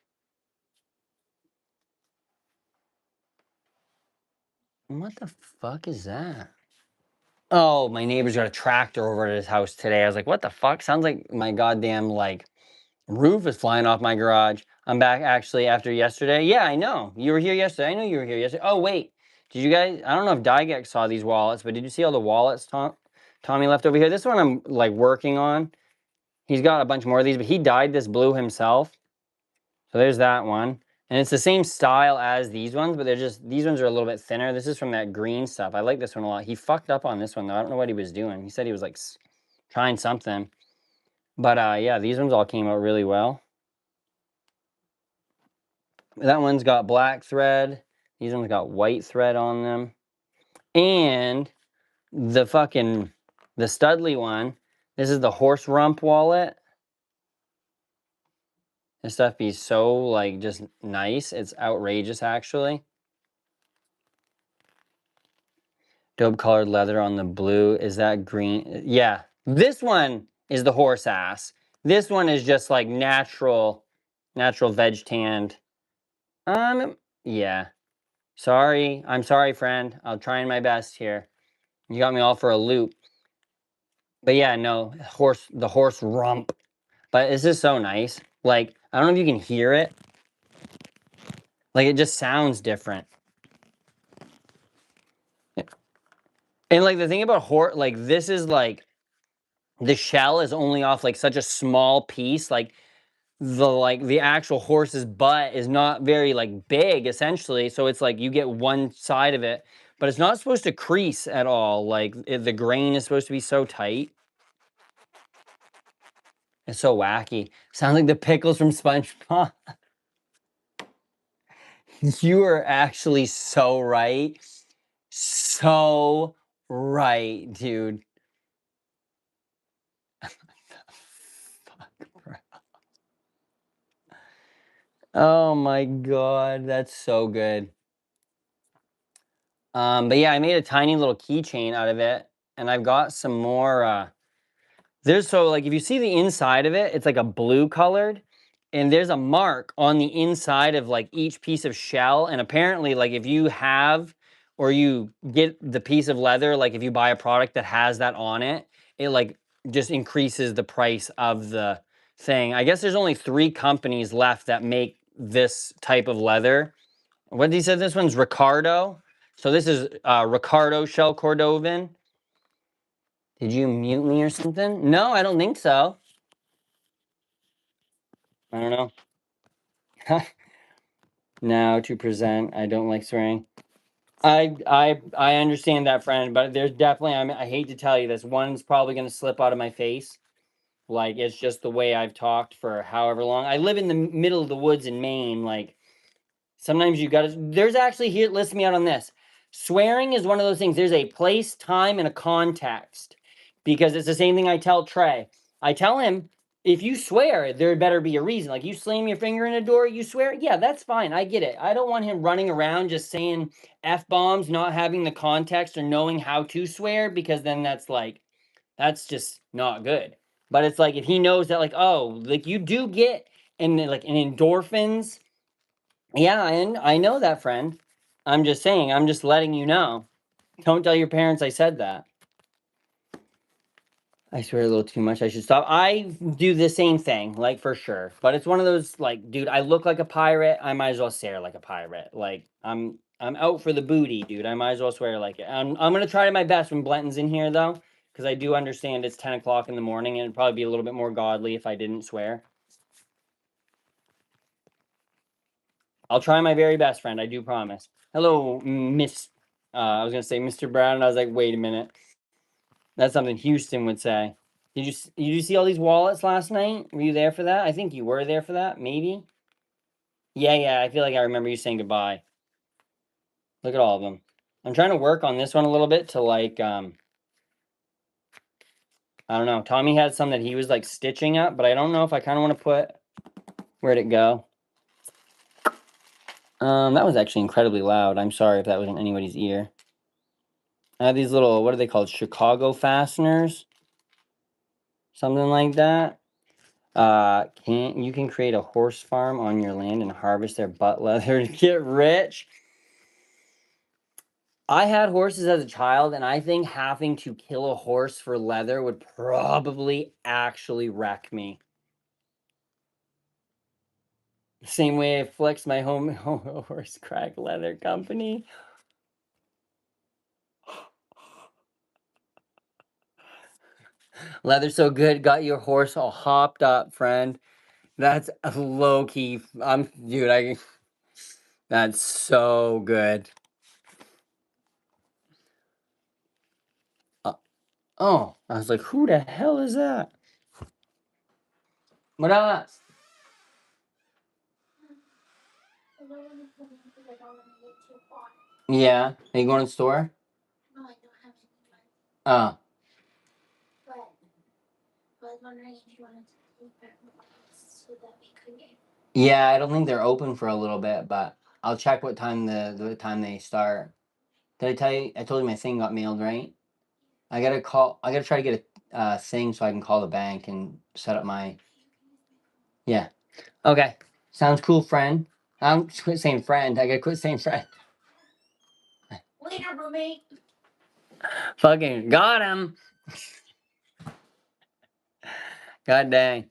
what the fuck is that? Oh, my neighbor's got a tractor over at his house today. I was like, what the fuck? Sounds like my goddamn like roof is flying off my garage. I'm back actually after yesterday. Yeah, I know. You were here yesterday. I know you were here yesterday. Oh, wait. Did you guys, I don't know if Dygex saw these wallets, but did you see all the wallets Tommy left over here? This one I'm like working on. He's got a bunch more of these, but he dyed this blue himself. So there's that one. And it's the same style as these ones, but they're just, these ones are a little bit thinner. This is from that green stuff. I like this one a lot. He fucked up on this one, though. I don't know what he was doing. He said he was, like, trying something. But, yeah, these ones all came out really well. That one's got black thread. These ones got white thread on them. And the Studley one, this is the horse rump wallet. This stuff be so, like, just nice. It's outrageous, actually. Dope colored leather on the blue. Is that green? Yeah. This one is the horse ass. This one is just, like, natural veg tanned. Yeah. Sorry. I'm sorry, friend. I'll try my best here. You got me all for a loop. But yeah, no, the horse rump. But this is so nice. Like, I don't know if you can hear it. Like, it just sounds different. And like the thing about like this is like the shell is only off like such a small piece. Like the actual horse's butt is not very like big essentially. So it's like you get one side of it, but it's not supposed to crease at all. Like the grain is supposed to be so tight. It's so wacky. Sounds like the pickles from SpongeBob. You are actually so right. So right, dude. Fuck, bro. Oh my god, that's so good. But yeah, I made a tiny little keychain out of it, and I've got some more. So like if you see the inside of it, it's like a blue colored, and there's a mark on the inside of like each piece of shell. And apparently, like if you have or you get the piece of leather, like if you buy a product that has that on it, it like just increases the price of the thing. I guess there's only 3 companies left that make this type of leather. What did he say? This one's Ricardo. So this is Ricardo Shell Cordovan. Did you mute me or something? No, I don't think so. I don't know. Now to present, I don't like swearing. I understand that, friend, but there's definitely I hate to tell you this, one's probably gonna slip out of my face. Like it's just the way I've talked for however long. I live in the middle of the woods in Maine. Like sometimes you gotta. There's actually here. Listen me out on this. Swearing is one of those things. There's a place, time, and a context. Because it's the same thing I tell Trey. I tell him if you swear, there better be a reason. Like you slam your finger in a door, you swear. Yeah, that's fine. I get it. I don't want him running around just saying f bombs, not having the context or knowing how to swear. Because then that's just not good. But it's like if he knows that, like, oh, like you do get and like an endorphins. Yeah, I know that, friend. I'm just saying, I'm just letting you know. Don't tell your parents I said that. I swear a little too much. I should stop. I do the same thing, like for sure. But it's one of those, like, dude, I look like a pirate. I might as well stare like a pirate. Like, I'm out for the booty, dude. I might as well swear like it. I'm gonna try my best when Blenton's in here though, because I do understand it's 10 o'clock in the morning, and it'd probably be a little bit more godly if I didn't swear. I'll try my very best, friend. I do promise. Hello, Miss. I was gonna say Mr. Brown, and I was like, wait a minute. That's something Houston would say. Did you see all these wallets last night? Were you there for that? I think you were there for that. Maybe. Yeah. I feel like I remember you saying goodbye. Look at all of them. I'm trying to work on this one a little bit to like I don't know. Tommy had some that he was like stitching up, but I don't know if I kind of want to put. Where'd it go? That was actually incredibly loud. I'm sorry if that was in anybody's ear. I have these little, what are they called? Chicago fasteners? Something like that. You can create a horse farm on your land and harvest their butt leather to get rich. I had horses as a child, and I think having to kill a horse for leather would probably actually wreck me. Same way I flexed my home horse crack leather company. Leather so good, got your horse all hopped up, friend. That's low key. Dude, that's so good. Oh, I was like, who the hell is that? What else? Yeah. Are you going to the store? Oh. Yeah, I don't think they're open for a little bit, but I'll check what time the time they start. Did I tell you? I told you my thing got mailed, right? I gotta call. I gotta try to get a thing so I can call the bank and set up my. Yeah. Okay. Sounds cool, friend. I'm quit saying friend. I gotta quit saying friend. Later, roommate. Fucking got him. God dang.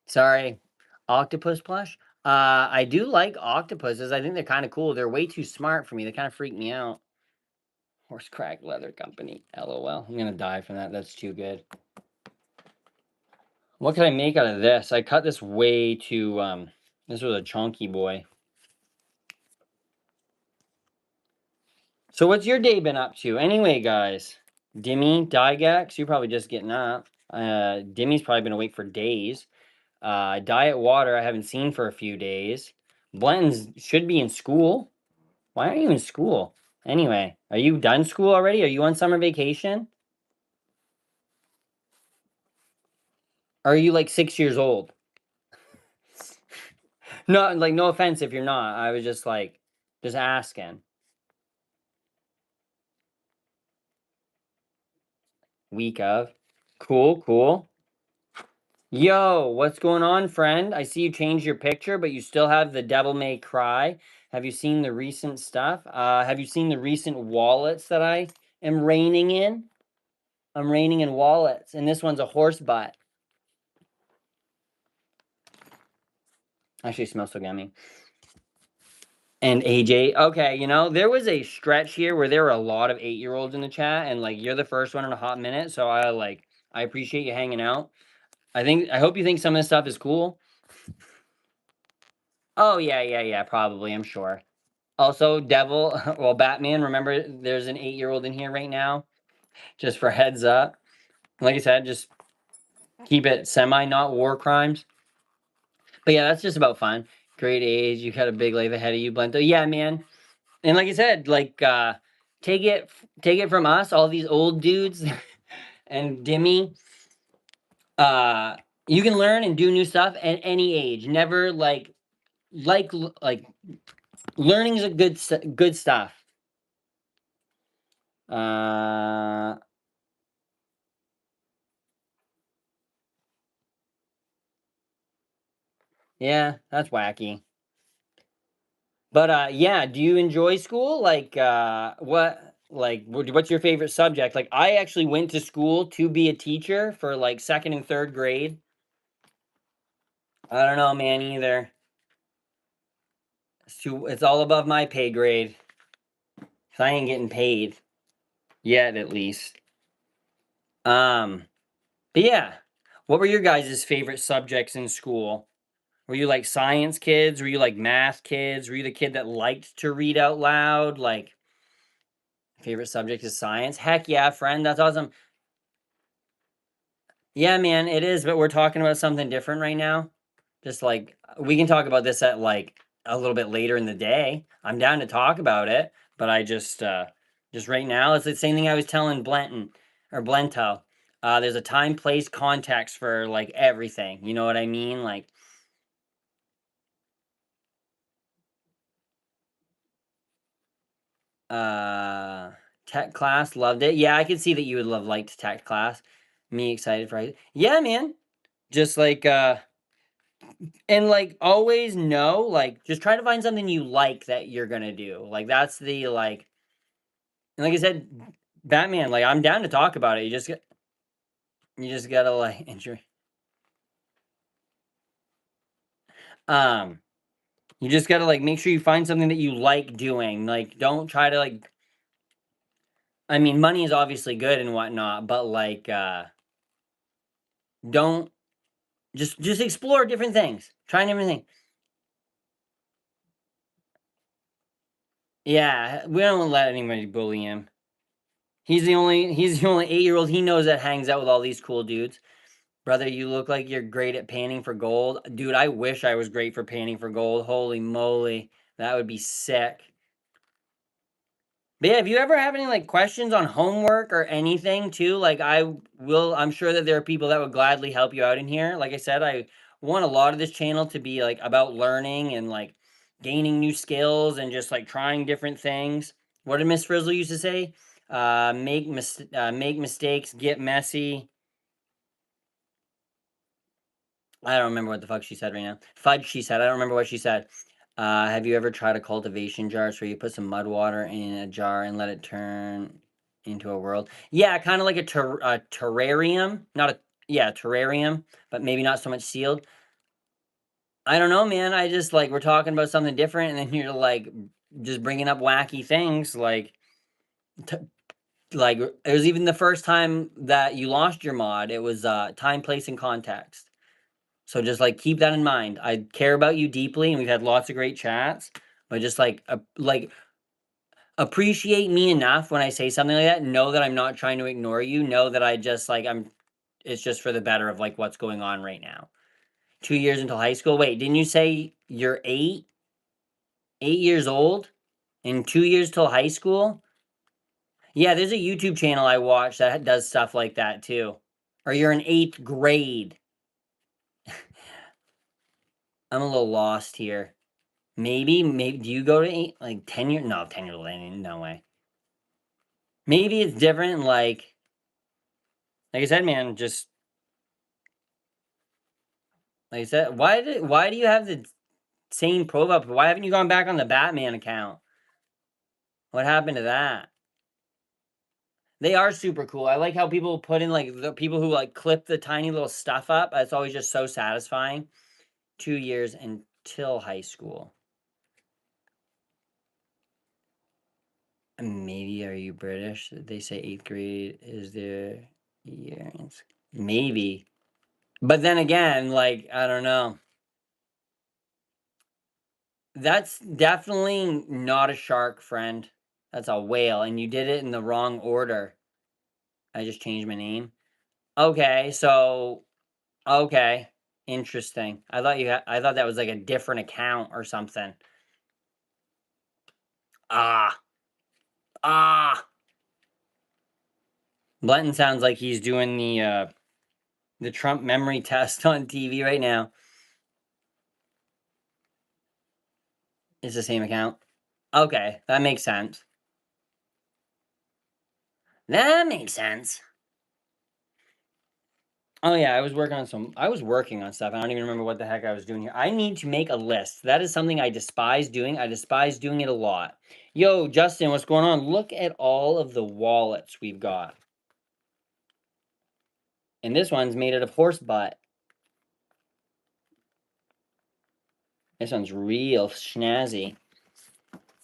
Sorry. Octopus plush? I do like octopuses. I think they're kind of cool. They're way too smart for me. They kind of freak me out. Horse crack leather company. LOL. I'm gonna die from that. That's too good. What can I make out of this? I cut this way too this was a chunky boy. So what's your day been up to? Anyway, guys. Dimmy, Digax, you're probably just getting up. Dimmy's probably been awake for days. Diet Water, I haven't seen for a few days. Blenton's should be in school. Why aren't you in school? Anyway, are you done school already? Are you on summer vacation? Or are you like 6 years old? No, like no offense if you're not. I was just like, just asking. Week of. Cool, cool. Yo, what's going on, friend? I see you changed your picture, but you still have the Devil May Cry. Have you seen the recent stuff? Have you seen the recent wallets that I am reigning in? I'm reigning in wallets, and this one's a horse butt. Actually, it smells so yummy. And AJ, okay, you know, there was a stretch here where there were a lot of 8-year-olds in the chat, and like you're the first one in a hot minute, so I appreciate you hanging out. I hope you think some of this stuff is cool. Oh yeah, probably, I'm sure. Also, Devil, well, Batman, remember there's an 8-year-old in here right now, just for heads up. Like I said, just keep it semi not war crimes. But yeah, that's just about fun. Great age, you got a big life ahead of you, Blento. Yeah, man. And like I said, like take it from us, all these old dudes and Dimmy. You can learn and do new stuff at any age. Never like learning is a good stuff. Yeah, that's wacky. But yeah, do you enjoy school? Like what's your favorite subject? Like I actually went to school to be a teacher for like second and third grade. I don't know, man, either. It's all above my pay grade. 'Cause I ain't getting paid yet, at least. But yeah, what were your guys' favorite subjects in school? Were you like science kids? Were you like math kids? Were you the kid that liked to read out loud? Like, favorite subject is science? Heck yeah, friend. That's awesome. Yeah, man, it is, but we're talking about something different right now. Just like we can talk about this at like a little bit later in the day. I'm down to talk about it, but I just right now it's the same thing I was telling Blenton or Blento. There's a time, place, context for like everything. You know what I mean? Like uh tech class, loved it. Yeah, I could see that you would love liked tech class. Me excited for it. Yeah, man. Just like and like always know, like just try to find something you like that you're gonna do. Like that's the like and like I said, Batman, like I'm down to talk about it. You just gotta like enjoy um you just gotta like make sure you find something that you like doing. Like don't try to like I mean money is obviously good and whatnot, but like don't just explore different things. Try different things. Yeah, we don't let anybody bully him. He's the only 8-year-old he knows that hangs out with all these cool dudes. Brother, you look like you're great at panning for gold. Dude, I wish I was great for panning for gold. Holy moly. That would be sick. But yeah, if you ever have any like questions on homework or anything too, like I'm sure that there are people that would gladly help you out in here. Like I said, I want a lot of this channel to be like about learning and like gaining new skills and just like trying different things. What did Miss Frizzle used to say? Make mistakes, get messy. I don't remember what the fuck she said right now. Fudge, she said. I don't remember what she said. Have you ever tried a cultivation jar? So you put some mud water in a jar and let it turn into a world? Yeah, kind of like a terrarium. Not a, yeah, terrarium, but maybe not so much sealed. I don't know, man. I just like, we're talking about something different, and then you're like, just bringing up wacky things. Like it was even the first time that you lost your mod. It was time, place, and context. So just like keep that in mind. I care about you deeply, and we've had lots of great chats. But just like appreciate me enough when I say something like that. Know that I'm not trying to ignore you. Know that I just like I'm. It's just for the better of like what's going on right now. 2 years until high school. Wait, didn't you say you're 8? 8 years old, and 2 years till high school? Yeah, there's a YouTube channel I watch that does stuff like that too. Or you're in 8th grade. I'm a little lost here. Maybe do you go to 10 years? No, 10 years old. No way. Maybe it's different. Like I said, man, just like I said, why do you have the same profile? Why haven't you gone back on the Batman account? What happened to that? They are super cool. I like how people put in like the people who like clip the tiny little stuff up. It's always just so satisfying. 2 years until high school. Maybe are you British? They say 8th grade is their year. Maybe. But then again, like, I don't know. That's definitely not a shark, friend. That's a whale, and you did it in the wrong order. I just changed my name. Okay, so okay, interesting. I thought that was like a different account or something. Ah, ah. Blenton sounds like he's doing the Trump memory test on TV right now. It's the same account. Okay, that makes sense. That makes sense. Oh yeah, I was working on stuff. I don't even remember what the heck I was doing here. I need to make a list. That is something I despise doing. I despise doing it a lot. Yo, Justin, what's going on? Look at all of the wallets we've got. And this one's made out of horse butt. This one's real snazzy.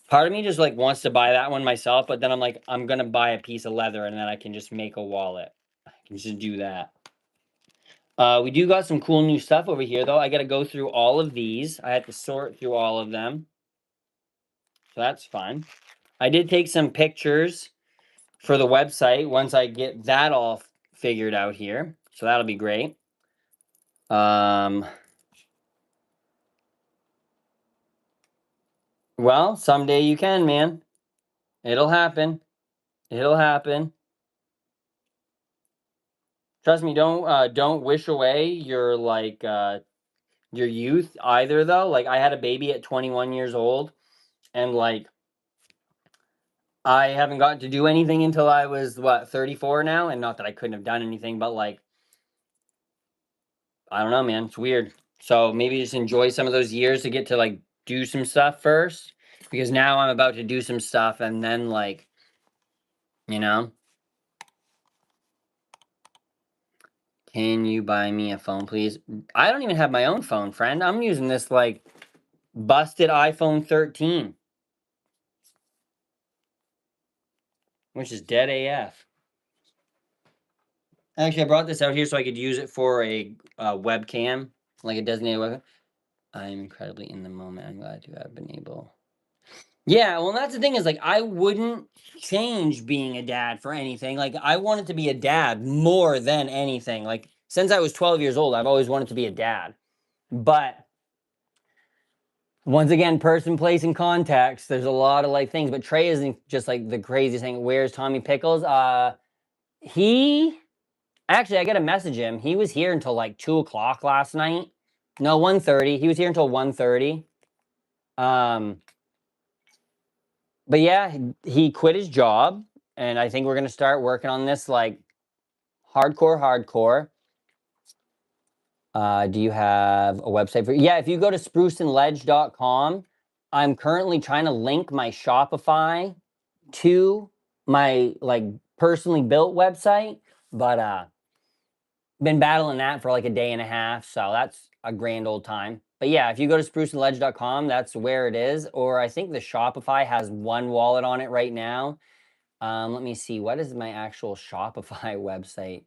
Part of me just like wants to buy that one myself, but then I'm like, I'm gonna buy a piece of leather and then I can just make a wallet. I can just do that. We do got some cool new stuff over here, though. I got to go through all of these. I had to sort through all of them. So that's fun. I did take some pictures for the website once I get that all figured out here. So that'll be great. Well, someday you can, man. It'll happen. It'll happen. Trust me, don't wish away your your youth either though. Like I had a baby at 21 years old and like I haven't gotten to do anything until I was, what, 34 now? And not that I couldn't have done anything, but like, I don't know, man. It's weird. So maybe just enjoy some of those years to get to like do some stuff first. Because now I'm about to do some stuff and then like, you know, can you buy me a phone, please? I don't even have my own phone, friend. I'm using this like busted iPhone 13, which is dead AF. Actually, I brought this out here so I could use it for a webcam, like a designated webcam. I'm incredibly in the moment. I'm glad to have been able. Yeah, well, that's the thing is like I wouldn't change being a dad for anything. Like I wanted to be a dad more than anything. Like since I was 12 years old, I've always wanted to be a dad. But once again, person, place, and context, there's a lot of like things. But Trey isn't just like the craziest thing. Where's Tommy Pickles? He actually I gotta message him. He was here until like 2 o'clock last night. No, 1:30. He was here until 1:30. But yeah, he quit his job, and I think we're gonna start working on this like hardcore. Do you have a website for? Yeah, if you go to spruceandledge.com, I'm currently trying to link my Shopify to my like personally built website, but been battling that for like a day and a half, so that's a grand old time. But yeah, if you go to spruceandledge.com, that's where it is. Or I think the Shopify has one wallet on it right now. Let me see. What is my actual Shopify website?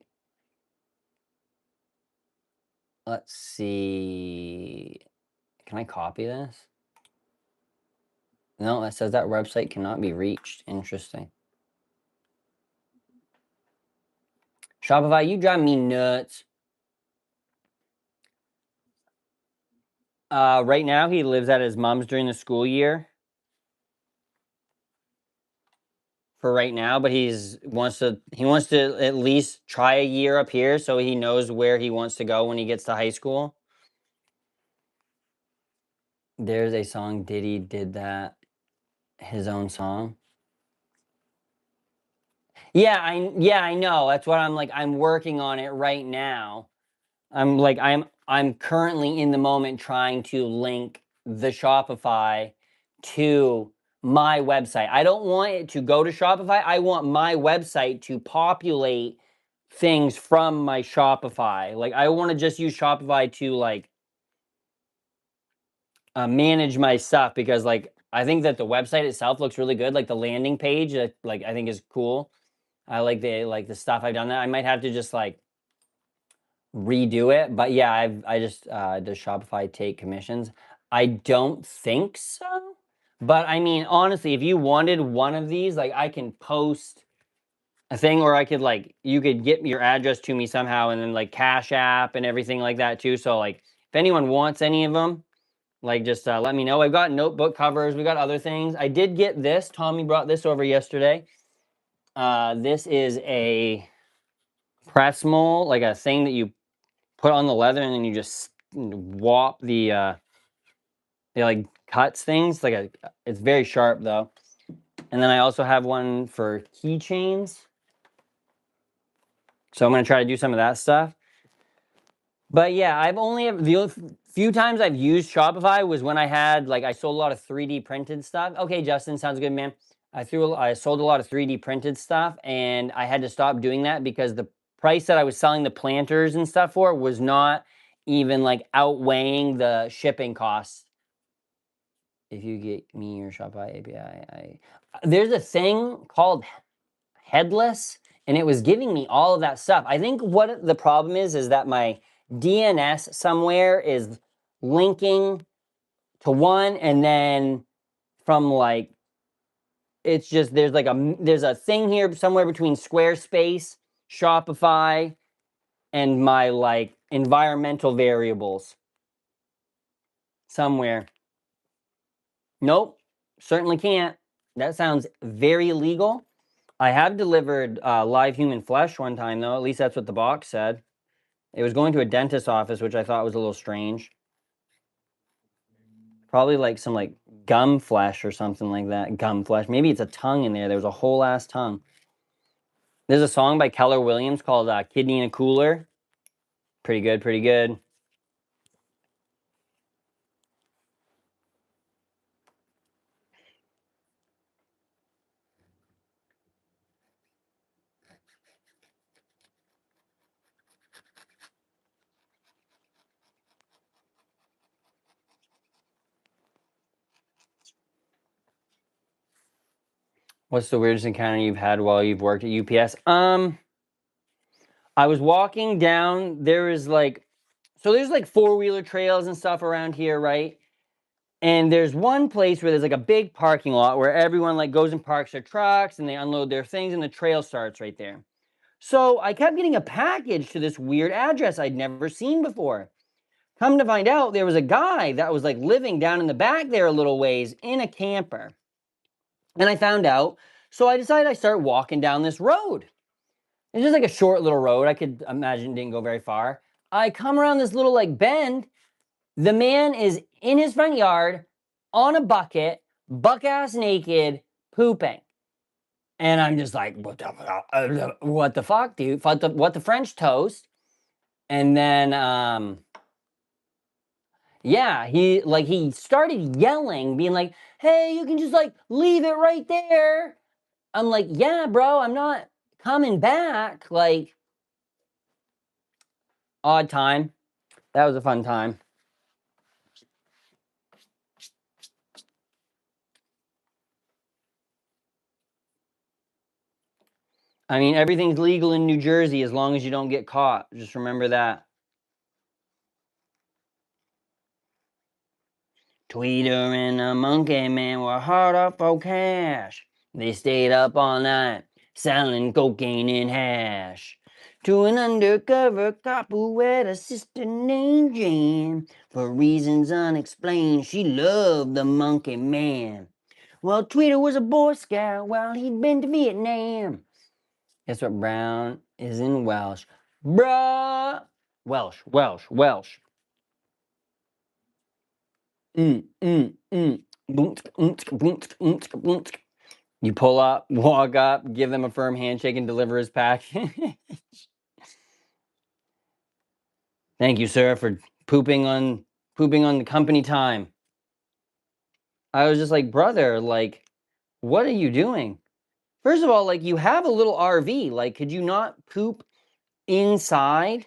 Let's see. Can I copy this? No, it says that website cannot be reached. Interesting. Shopify, you drive me nuts. Right now, he lives at his mom's during the school year. For right now, but he wants to at least try a year up here so he knows where he wants to go when he gets to high school. There's a song Diddy did that, his own song. Yeah, I know. That's what I'm like. I'm working on it right now. I'm currently in the moment trying to link the Shopify to my website. I don't want it to go to Shopify. I want my website to populate things from my Shopify. Like I want to just use Shopify to like manage my stuff because like I think that the website itself looks really good. Like the landing page, like I think is cool. I like the stuff I've done that. I might have to just like redo it. But yeah, I just does Shopify take commissions? I don't think so. But I mean, honestly, if you wanted one of these, like I can post a thing, or I could like you could get your address to me somehow, and then like Cash App and everything like that too. So like, if anyone wants any of them, like just let me know. I've got notebook covers. We got other things. I did get this. Tommy brought this over yesterday. This is a press mold, like a thing that you put on the leather and then you just whop the it like cuts things like it's very sharp though. And then I also have one for keychains, so I'm going to try to do some of that stuff. But yeah, I've only the few times I've used Shopify was when I sold a lot of 3D printed stuff. Okay, Justin, sounds good, man. I sold a lot of 3D printed stuff, and I had to stop doing that because the price that I was selling the planters and stuff for was not even like outweighing the shipping costs. If you get me your Shopify API, there's a thing called Headless, and it was giving me all of that stuff. I think what the problem is that my DNS somewhere is linking to one, and then from like it's just there's a thing here somewhere between Squarespace, Shopify, and my like environmental variables somewhere. Nope, certainly can't. That sounds very illegal. I have delivered live human flesh one time though. At least that's what the box said. It was going to a dentist's office, which I thought was a little strange. Probably like some like gum flesh or something like that. Gum flesh. Maybe it's a tongue in there. There was a whole ass tongue. There's a song by Keller Williams called Kidney in a Cooler. Pretty good, pretty good. What's the weirdest encounter you've had while you've worked at UPS? I was walking down, there's like four-wheeler trails and stuff around here, right? And there's one place where there's like a big parking lot where everyone like goes and parks their trucks and they unload their things, and the trail starts right there. So I kept getting a package to this weird address I'd never seen before. Come to find out, there was a guy that was like living down in the back there a little ways in a camper. And I found out, so I decided I start walking down this road. It's just like a short little road. I could imagine it didn't go very far. I come around this little like bend, The man is in his front yard on a bucket, buck-ass naked, pooping. And I'm just like, what the fuck, dude? What the French toast? And then, yeah, he started yelling, being like, hey, you can just like leave it right there. I'm like, yeah, bro, I'm not coming back. Like, odd time. That was a fun time. I mean, everything's legal in New Jersey as long as you don't get caught. Just remember that. Tweeter and a monkey man were hard up for cash. They stayed up all night selling cocaine and hash. To an undercover cop who had a sister named Jan. For reasons unexplained, she loved the monkey man. Well, Tweeter was a Boy Scout while he'd been to Vietnam. Guess what brown is in Welsh? Bruh! Welsh, Welsh, Welsh. You pull up, walk up, give them a firm handshake, and deliver his package. Thank you, sir, for pooping on the company time. I was just like, brother, like, what are you doing? First of all, like, you have a little RV. Like, could you not poop inside?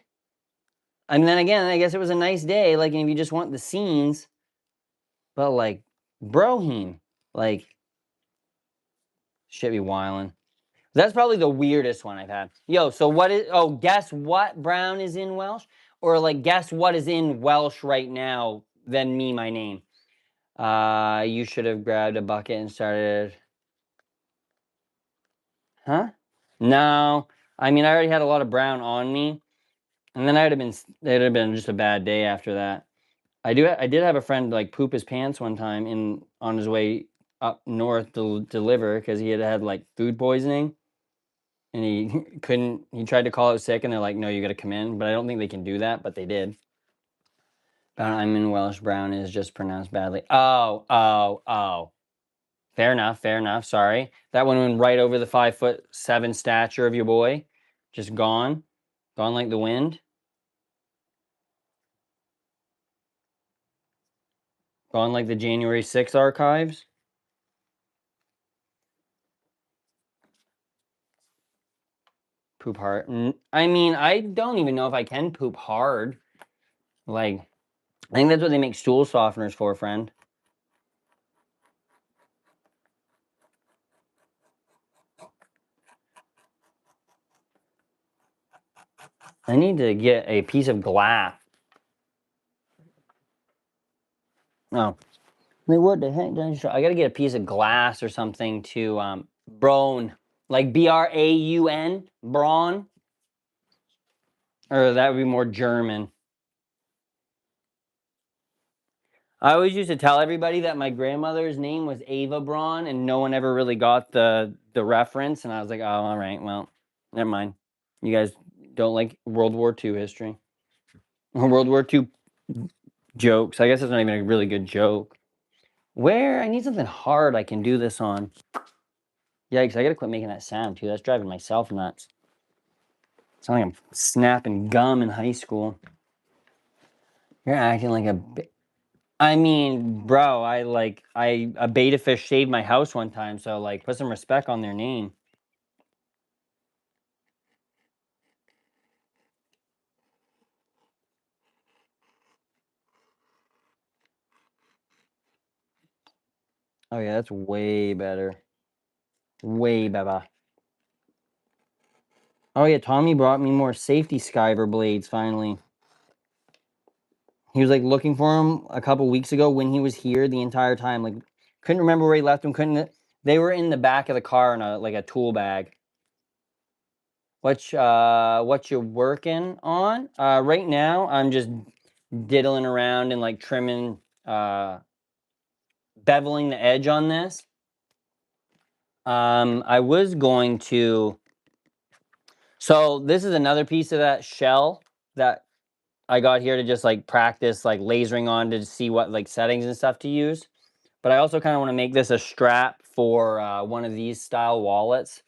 And then again, I guess it was a nice day. Like, and if you just want the scenes, but like, brohim, like, shit be wildin'. That's probably the weirdest one I've had. Yo, so what is, oh, guess what brown is in Welsh? Or like, guess what is in Welsh right now, then me, my name. You should have grabbed a bucket and started. Huh? No. I mean, I already had a lot of brown on me. And then it'd have been just a bad day after that. I did have a friend like poop his pants one time on his way up north to deliver because he had like food poisoning. And he tried to call out sick and they're like, no, you got to come in. But I don't think they can do that, but they did. I'm in Welsh, brown is just pronounced badly. Oh. Fair enough. Sorry. That one went right over the 5'7" stature of your boy. Just gone. Gone like the wind. Gone like the January 6th archives. Poop hard. I mean, I don't even know if I can poop hard. Like, I think that's what they make stool softeners for, friend. I need to get a piece of glass. Oh. Like, what the heck? I gotta get a piece of glass or something to, brown. Like BRAUN? Braun? Or that would be more German. I always used to tell everybody that my grandmother's name was Ava Braun, and no one ever really got the reference. And I was like, oh, all right, well, never mind. You guys don't like World War II history. Or World War II jokes. I guess it's not even a really good joke. Where? I need something hard I can do this on. Yikes, I gotta quit making that sound, too. That's driving myself nuts. It's like I'm snapping gum in high school. You're acting like a... I mean, bro, a beta fish saved my house one time, so like put some respect on their name. Oh yeah, that's way better. Way better. Oh yeah, Tommy brought me more safety Skyver blades finally. He was like looking for them a couple weeks ago when he was here the entire time. Like couldn't remember where he left them, couldn't they were in the back of the car in a tool bag. What you working on? Right now I'm just diddling around and like trimming beveling the edge on this. I was going to. So this is another piece of that shell that I got here to just like practice like lasering on to see what like settings and stuff to use. But I also kind of want to make this a strap for one of these style wallets.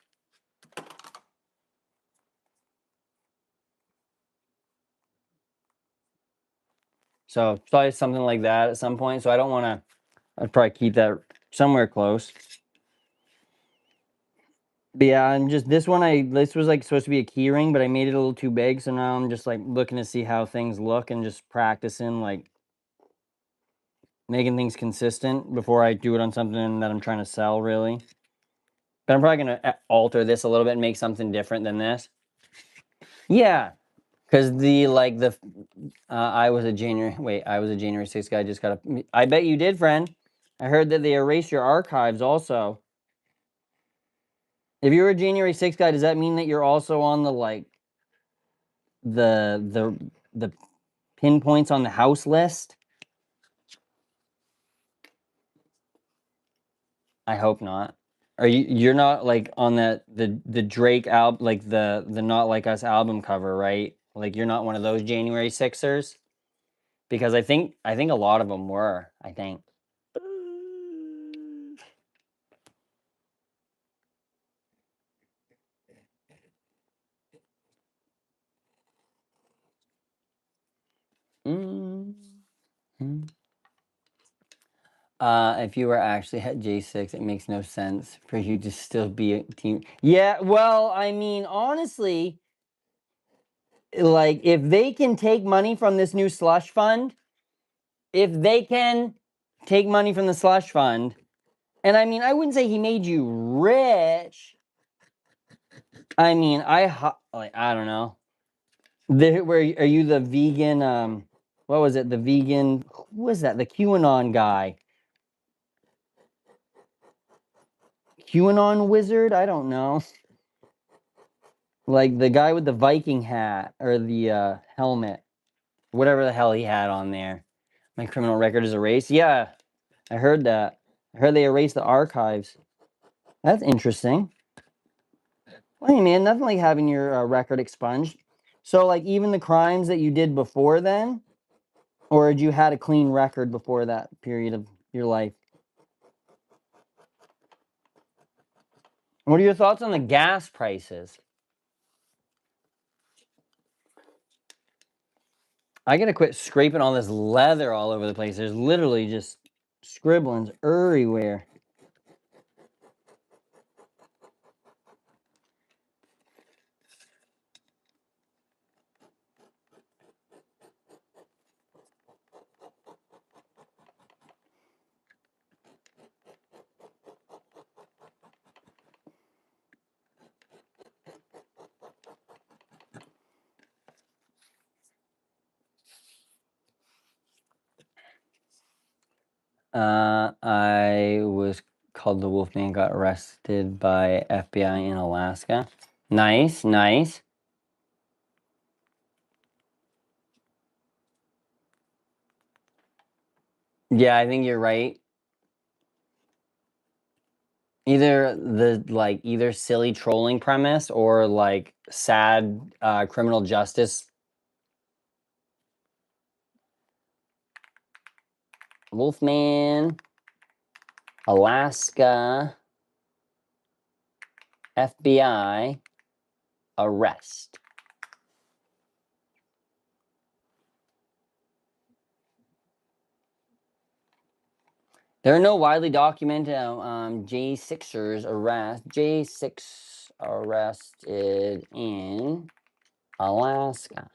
So probably something like that at some point. So I don't want to, I'd probably keep that somewhere close. But yeah, and just this one, this was like supposed to be a key ring, but I made it a little too big. So now I'm just like looking to see how things look and just practicing like making things consistent before I do it on something that I'm trying to sell really. But I'm probably going to alter this a little bit and make something different than this. Yeah. Cause I was a January 6th guy. I bet you did, friend. I heard that they erased your archives also. If you're a January 6th guy, does that mean that you're also on the like the pinpoints on the house list? I hope not. You're not like on the Drake album, like the Not Like Us album cover, right? Like you're not one of those January 6ers? Because I think a lot of them were, I think. Mm-hmm. If you were actually at J6, it makes no sense for you to still be a team. Yeah, well, I mean, honestly, like if they can take money from this new slush fund, if they can take money from the slush fund, and I mean, I wouldn't say he made you rich. I mean, I don't know. Where are you the vegan? What was it? The vegan? Who was that? The QAnon guy. QAnon wizard? I don't know. Like the guy with the Viking hat or the helmet, whatever the hell he had on there. My criminal record is erased. Yeah, I heard that. I heard they erased the archives. That's interesting. Well, hey man, nothing like having your record expunged. So, like, even the crimes that you did before then, or had you had a clean record before that period of your life? What are your thoughts on the gas prices? I gotta quit scraping all this leather all over the place. There's literally just scribblings everywhere. I was called the Wolfman, got arrested by FBI in Alaska. Nice, nice. Yeah, I think you're right. Either silly trolling premise or like sad criminal justice. Wolfman, Alaska, FBI, arrest. There are no widely documented J6ers arrest. J6 arrested in Alaska.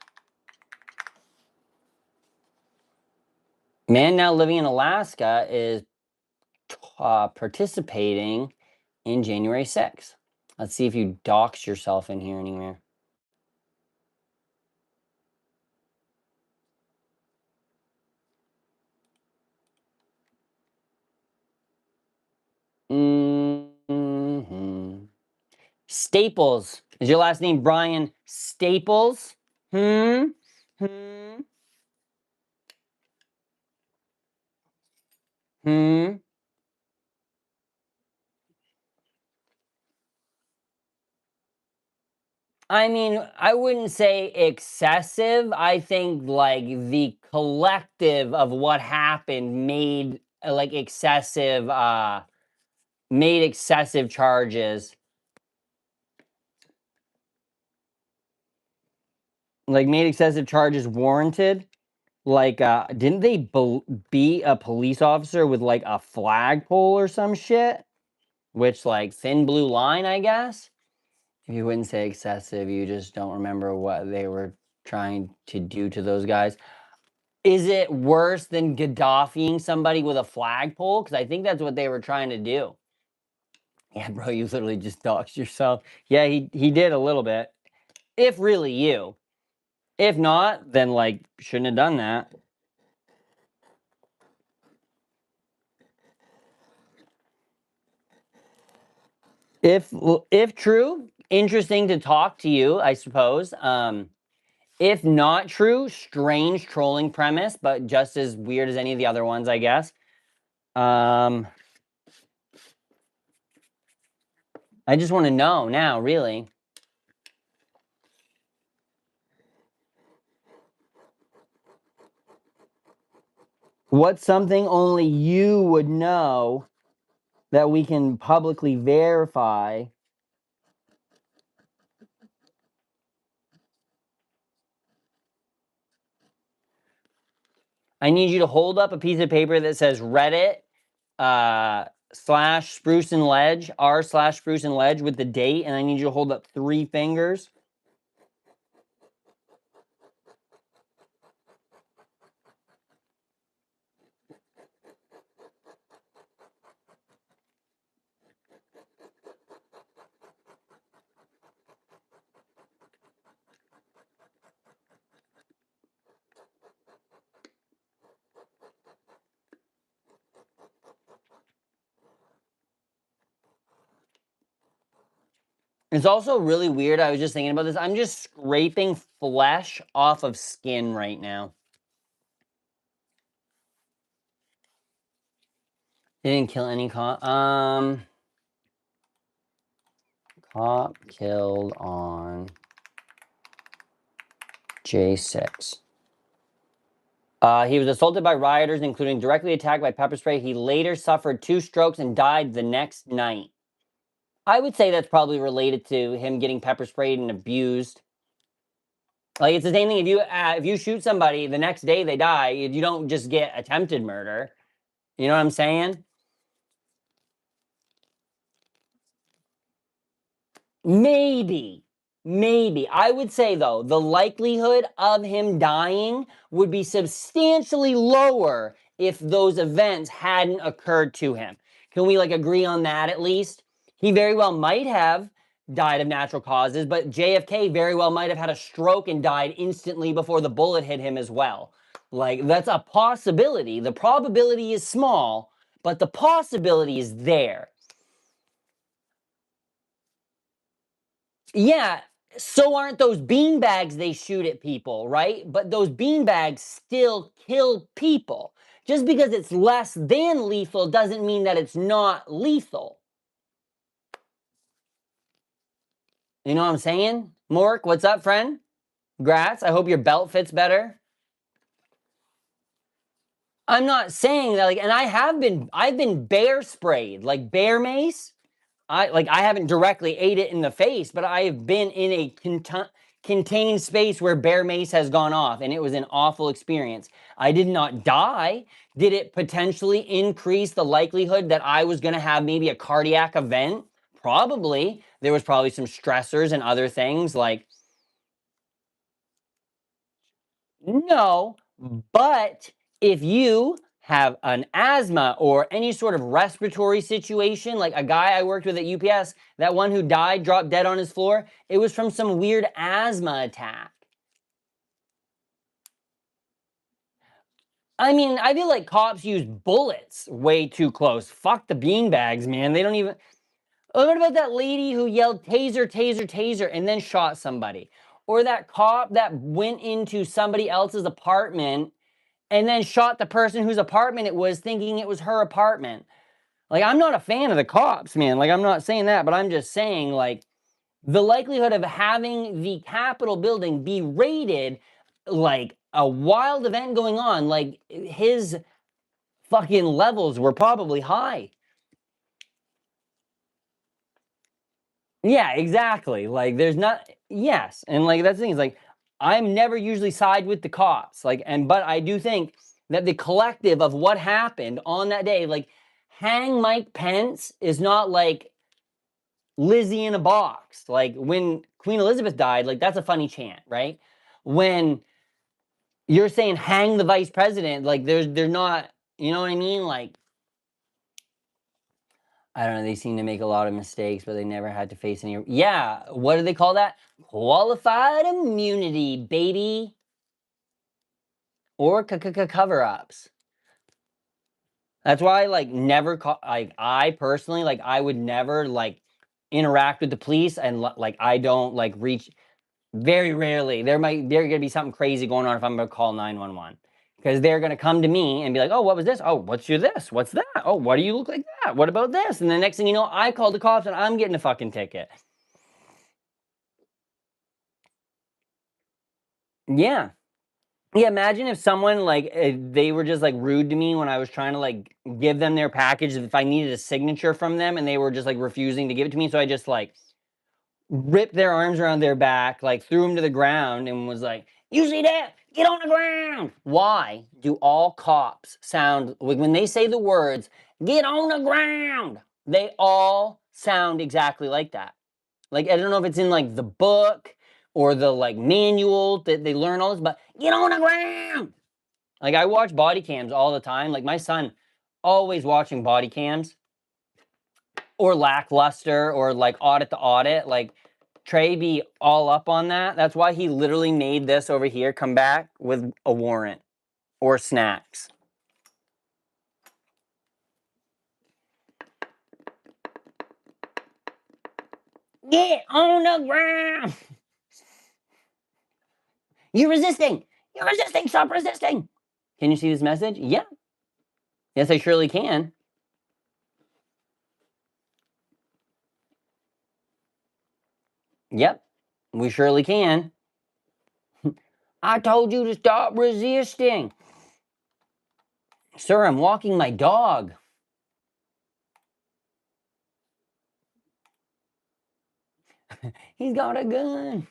Man now living in Alaska is participating in January 6th. Let's see if you dox yourself in here anywhere. Mm-hmm. Staples. Is your last name Brian Staples? Hmm? Hmm? Hmm? I mean, I wouldn't say excessive. I think like the collective of what happened made like made excessive charges. Like made excessive charges warranted. Like didn't they beat a police officer with like a flagpole or some shit? Which like thin blue line, I guess. If you wouldn't say excessive, you just don't remember what they were trying to do to those guys. Is it worse than Gaddafiing somebody with a flagpole? Because I think that's what they were trying to do. Yeah, bro, you literally just doxed yourself. Yeah, he did a little bit. If really you. If not, then like shouldn't have done that. If true, interesting to talk to you, I suppose. If not true, strange trolling premise, but just as weird as any of the other ones, I guess. I just want to know now, really. What's something only you would know that we can publicly verify? I need you to hold up a piece of paper that says Reddit slash spruce and ledge, r slash spruce and ledge with the date, and I need you to hold up 3 fingers. It's also really weird. I was just thinking about this. I'm just scraping flesh off of skin right now. They didn't kill any cop. Cop killed on J6. He was assaulted by rioters, including directly attacked by pepper spray. He later suffered 2 strokes and died the next night. I would say that's probably related to him getting pepper sprayed and abused. Like it's the same thing if you shoot somebody the next day they die, you don't just get attempted murder. You know what I'm saying? Maybe. Maybe. I would say, though, the likelihood of him dying would be substantially lower if those events hadn't occurred to him. Can we, like, agree on that at least? He very well might have died of natural causes, but JFK very well might have had a stroke and died instantly before the bullet hit him as well. Like, that's a possibility. The probability is small, but the possibility is there. Yeah, so aren't those bean bags they shoot at people, right? But those bean bags still kill people. Just because it's less than lethal doesn't mean that it's not lethal. You know what I'm saying? Mork, what's up, friend? Grats, I hope your belt fits better. I'm not saying that, like, and I've been bear sprayed, like bear mace. I haven't directly ate it in the face, but I have been in a contained space where bear mace has gone off, and it was an awful experience. I did not die. Did it potentially increase the likelihood that I was going to have maybe a cardiac event? Probably. There was probably some stressors and other things like no, but if you have an asthma or any sort of respiratory situation, like a guy I worked with at UPS, that one who died, dropped dead on his floor, it was from some weird asthma attack. I mean, I feel like cops use bullets way too close. Fuck the beanbags, man. They don't even. Oh, what about that lady who yelled taser, taser, taser, and then shot somebody? Or that cop that went into somebody else's apartment and then shot the person whose apartment it was, thinking it was her apartment. Like, I'm not a fan of the cops, man. Like, I'm not saying that, but I'm just saying, like, the likelihood of having the Capitol building be raided, like a wild event going on, like his fucking levels were probably high. Yeah, exactly. Like there's not, yes. And like that's the thing is like I'm never usually side with the cops. Like, and but I do think that the collective of what happened on that day, like hang Mike Pence is not like Lizzie in a box. Like when Queen Elizabeth died, like that's a funny chant, right? When you're saying hang the vice president, like they're not, you know what I mean? Like I don't know, they seem to make a lot of mistakes, but they never had to face any. Yeah, what do they call that? Qualified immunity, baby. Or cover ups. That's why, like, never, like, I personally, like, I would never, like, interact with the police and, like, I don't, like, reach, very rarely. There gonna be something crazy going on if I'm gonna call 911. Because they're gonna come to me and be like, oh, what was this? Oh, what's your this? What's that? Oh, why do you look like that? What about this? And the next thing you know, I call the cops and I'm getting a fucking ticket. Yeah. Yeah, imagine if someone like they were just like rude to me when I was trying to like give them their package if I needed a signature from them and they were just like refusing to give it to me. So I just like ripped their arms around their back, like threw them to the ground and was like, "You see that? Get on the ground." Why do all cops sound like when they say the words "get on the ground"? They all sound exactly like that. Like I don't know if it's in like the book or the like manual that they learn all this, but get on the ground. Like I watch body cams all the time. Like my son always watching body cams or lackluster or like audit to audit. Like Trey be all up on that. That's why he literally made this over here come back with a warrant or snacks. Get on the ground. You're resisting. You're resisting. Stop resisting. Can you see this message? Yeah. Yes, I surely can. Yep. We surely can. I told you to stop resisting. Sir, I'm walking my dog. He's got a gun.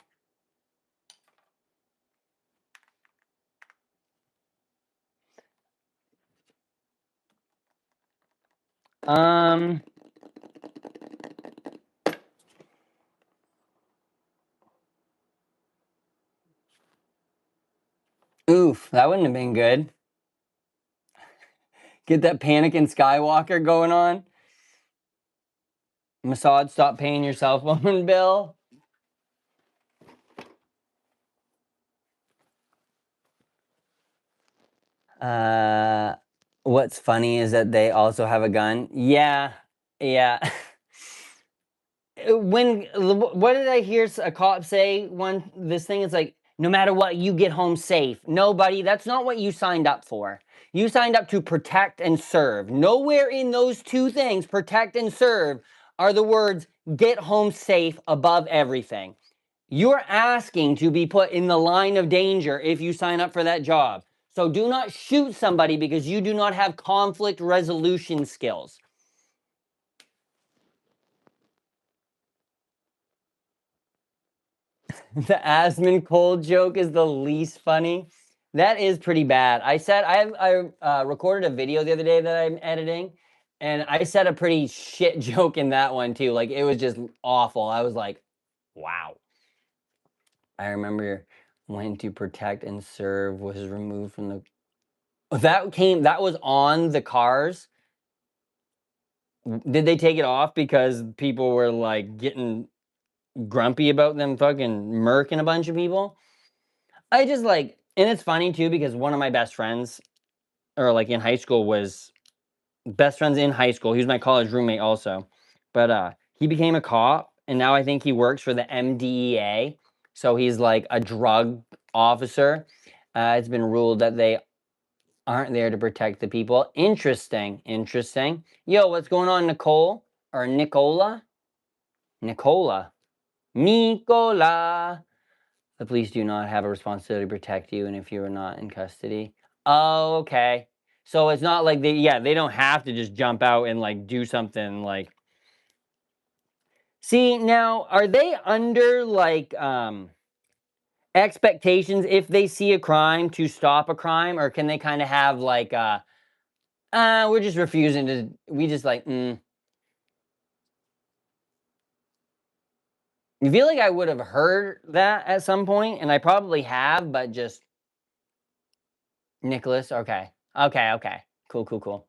Um. Oof, that wouldn't have been good. Get that Panic and Skywalker going on. Mossad, stop paying your cell phone bill. Uh, what's funny is that they also have a gun. Yeah, yeah. When what did I hear a cop say? This thing is like, no matter what, you get home safe. Nobody. That's not what you signed up for. You signed up to protect and serve. Nowhere in those two things, protect and serve, are the words "get home safe" above everything. You're asking to be put in the line of danger if you sign up for that job. So do not shoot somebody because you do not have conflict resolution skills. The Asmon cold joke is the least funny. That is pretty bad. I recorded a video the other day that I'm editing, and I said a pretty shit joke in that one too. Like it was just awful. I was like, wow. I remember when to protect and serve was removed from the that was on the cars. Did they take it off because people were like getting grumpy about them fucking murking a bunch of people? I just like, and it's funny too because one of my best friends, or like in high school, was best friends in high school. He was my college roommate also, but he became a cop, and now I think he works for the MDEA. So he's like a drug officer. It's been ruled that they aren't there to protect the people. Interesting, interesting. Yo, what's going on, Nicole or Nicola? Nicola. Nicola. The police do not have a responsibility to protect you, and if you are not in custody. Oh, okay. So it's not like they don't have to just jump out and like do something like. See, now are they under like expectations if they see a crime to stop a crime, or can they kind of have like we're just refusing to, we just like You feel like I would have heard that at some point, and I probably have, but just Nicholas. Okay. Okay. Okay. Cool. Cool. Cool.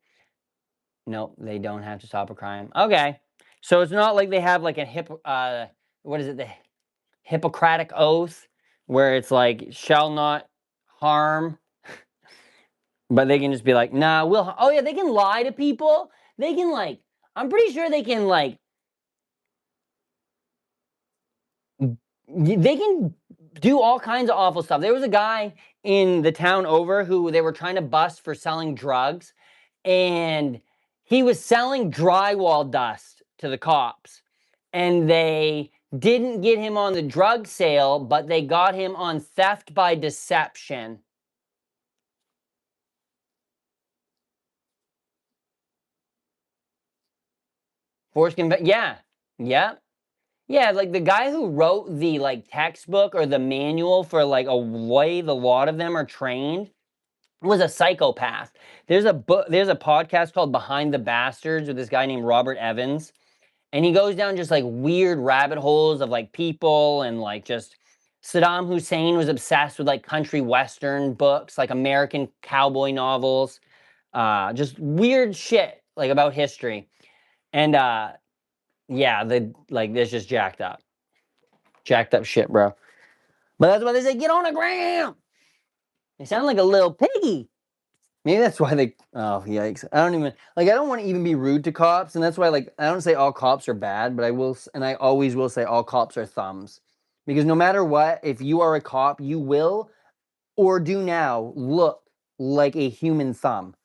Nope, they don't have to stop a crime. Okay. So it's not like they have like a what is it? The Hippocratic oath where it's like shall not harm, but they can just be like, nah, oh yeah, they can lie to people. They can like, I'm pretty sure they can like, they can do all kinds of awful stuff. There was a guy in the town over who they were trying to bust for selling drugs, and he was selling drywall dust to the cops, and they didn't get him on the drug sale, but they got him on theft by deception. Yeah, yeah. Yeah, like the guy who wrote the like textbook or the manual for like a way the lot of them are trained was a psychopath. There's a podcast called Behind the Bastards with this guy named Robert Evans, and he goes down just like weird rabbit holes of like people, and like just Saddam Hussein was obsessed with like country western books, like American cowboy novels, just weird shit like about history. And yeah, the like this just jacked up shit, bro. But that's why they say get on the ground. They sound like a little piggy. Maybe that's why they. Oh yikes! I don't even like. I don't want to even be rude to cops, and that's why like I don't say all cops are bad, but I will, and I always will say all cops are thumbs, because no matter what, if you are a cop, you will or do now look like a human thumb.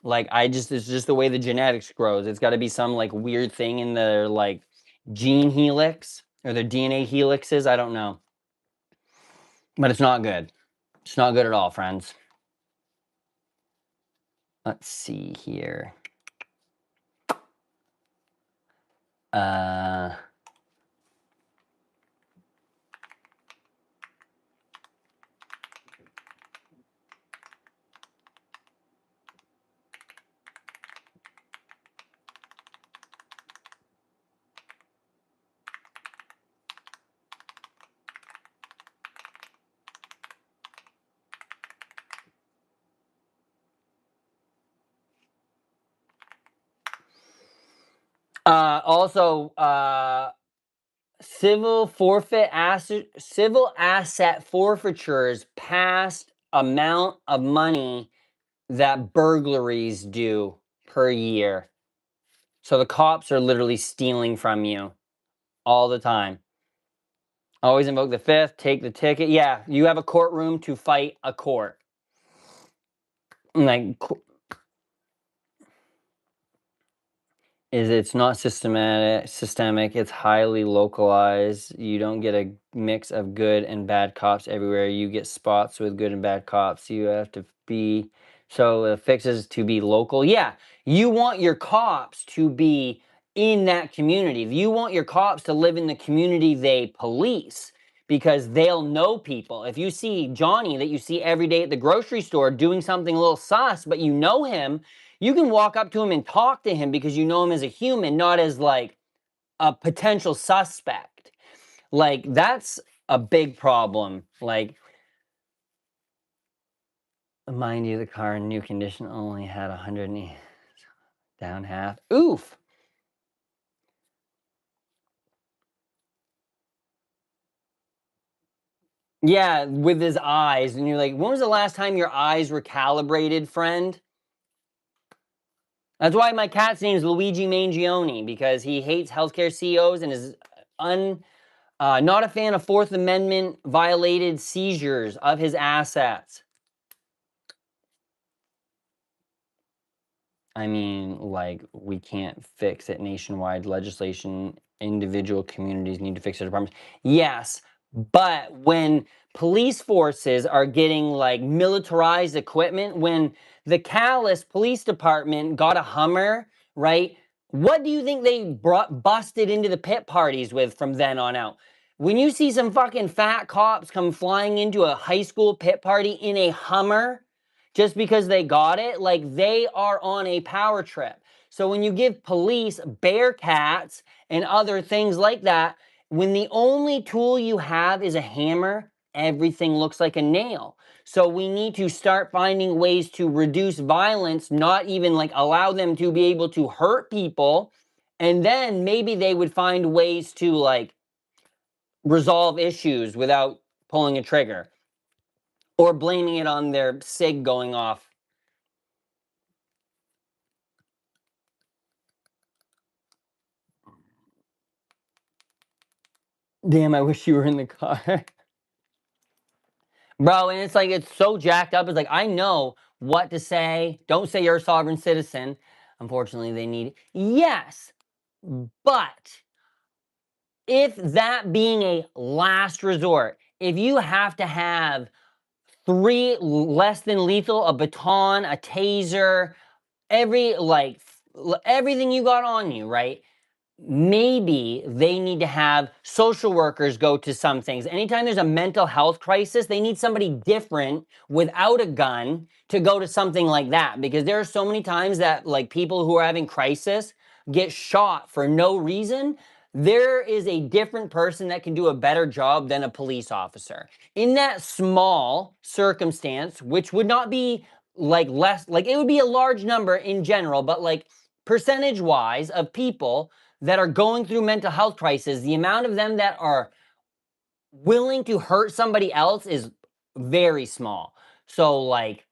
Like it's just the way the genetics grows. It's got to be some like weird thing in their like gene helix or their DNA helixes. I don't know, but it's not good. It's not good at all, friends. Let's see here. Uh, also, civil asset forfeitures past amount of money that burglaries do per year. So the cops are literally stealing from you all the time. Always invoke the fifth, take the ticket. Yeah, you have a courtroom to fight a court. Like it's not systemic, it's highly localized. You don't get a mix of good and bad cops everywhere. You get spots with good and bad cops. You have to be, so the fix is to be local. Yeah, you want your cops to be in that community. You want your cops to live in the community they police, because they'll know people. If you see Johnny that you see every day at the grocery store doing something a little sus, but you know him, you can walk up to him and talk to him because you know him as a human, not as like a potential suspect. Like that's a big problem. Like, mind you, the car in new condition only had 100 down half. Oof. Yeah, with his eyes. And you're like, when was the last time your eyes were calibrated, friend? That's why my cat's name is Luigi Mangione, because he hates healthcare CEOs and is not a fan of Fourth Amendment violated seizures of his assets. I mean, like, we can't fix it. Nationwide legislation individual communities need to fix their departments. Yes, but when police forces are getting like militarized equipment, when the Calais Police Department got a Hummer, right? What do you think they busted into the pit parties with from then on out? When you see some fucking fat cops come flying into a high school pit party in a Hummer just because they got it, like they are on a power trip. So when you give police Bearcats and other things like that, when the only tool you have is a hammer, everything looks like a nail. So we need to start finding ways to reduce violence, not even like allow them to be able to hurt people. And then maybe they would find ways to like resolve issues without pulling a trigger or blaming it on their SIG going off. Damn, I wish you were in the car. Bro, and it's like, it's so jacked up. It's like, I know what to say. Don't say you're a sovereign citizen. Unfortunately, they need, yes, but if that being a last resort, if you have to have 3 less than lethal, a baton, a taser, everything you got on you, right? Maybe they need to have social workers go to some things. Anytime there's a mental health crisis, they need somebody different without a gun to go to something like that, because there are so many times that like people who are having crisis get shot for no reason. There is a different person that can do a better job than a police officer in that small circumstance, which would not be like less, like it would be a large number in general, but like percentage wise of people that are going through mental health crises, the amount of them that are willing to hurt somebody else is very small. So like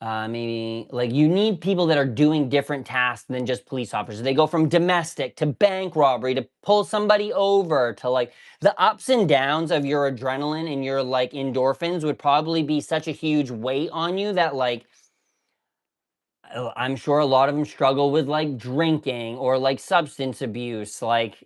maybe like you need people that are doing different tasks than just police officers. They go from domestic to bank robbery to pull somebody over to like the ups and downs of your adrenaline and your like endorphins would probably be such a huge weight on you that like I'm sure a lot of them struggle with like drinking or like substance abuse. Like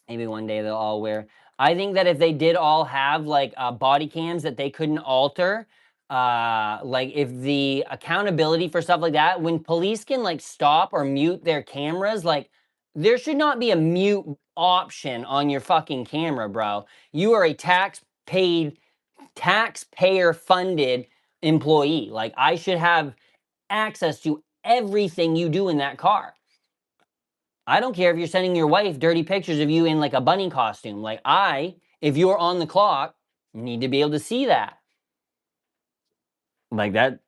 maybe one day they'll all wear. I think that if they did all have like body cams that they couldn't alter, like if the accountability for stuff like that, when police can like stop or mute their cameras, like there should not be a mute option on your fucking camera, bro. You are a taxpayer funded employee. Like I should have access to everything you do in that car. I don't care if you're sending your wife dirty pictures of you in like a bunny costume. Like if you're on the clock, need to be able to see that. Like that's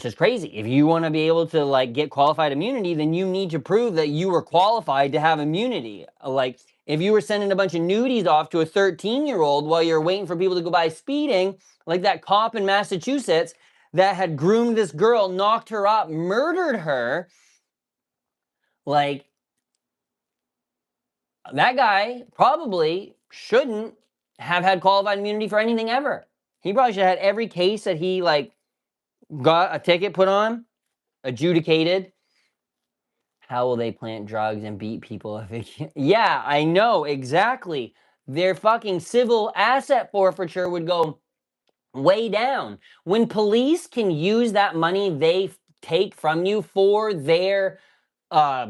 just crazy. If you want to be able to like get qualified immunity, then you need to prove that you were qualified to have immunity. Like if you were sending a bunch of nudies off to a 13-year-old while you're waiting for people to go by speeding, like that cop in Massachusetts that had groomed this girl, knocked her up, murdered her, like that guy probably shouldn't have had qualified immunity for anything ever. He probably should have had every case that he like got a ticket put on adjudicated. How will they plant drugs and beat people if it can't? Yeah, I know exactly. Their fucking civil asset forfeiture would go way down. When police can use that money they take from you for their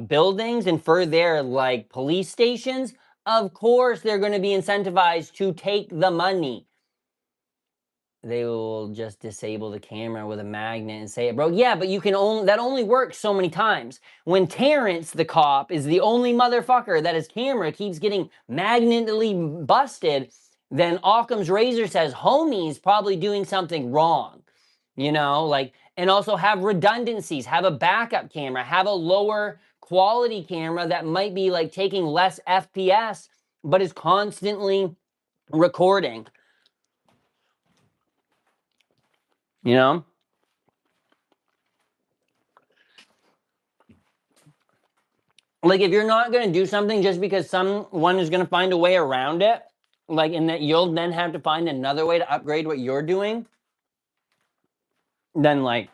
buildings and for their like police stations, of course they're going to be incentivized to take the money. They will just disable the camera with a magnet and say it broke. Yeah, but you can only works so many times. When Terrence, the cop, is the only motherfucker that his camera keeps getting magnetically busted, then Occam's razor says homie's probably doing something wrong. You know, like, and also have redundancies, have a backup camera, have a lower quality camera that might be like taking less FPS, but is constantly recording. You know? Like if you're not going to do something just because someone is going to find a way around it, like in that you'll then have to find another way to upgrade what you're doing, then like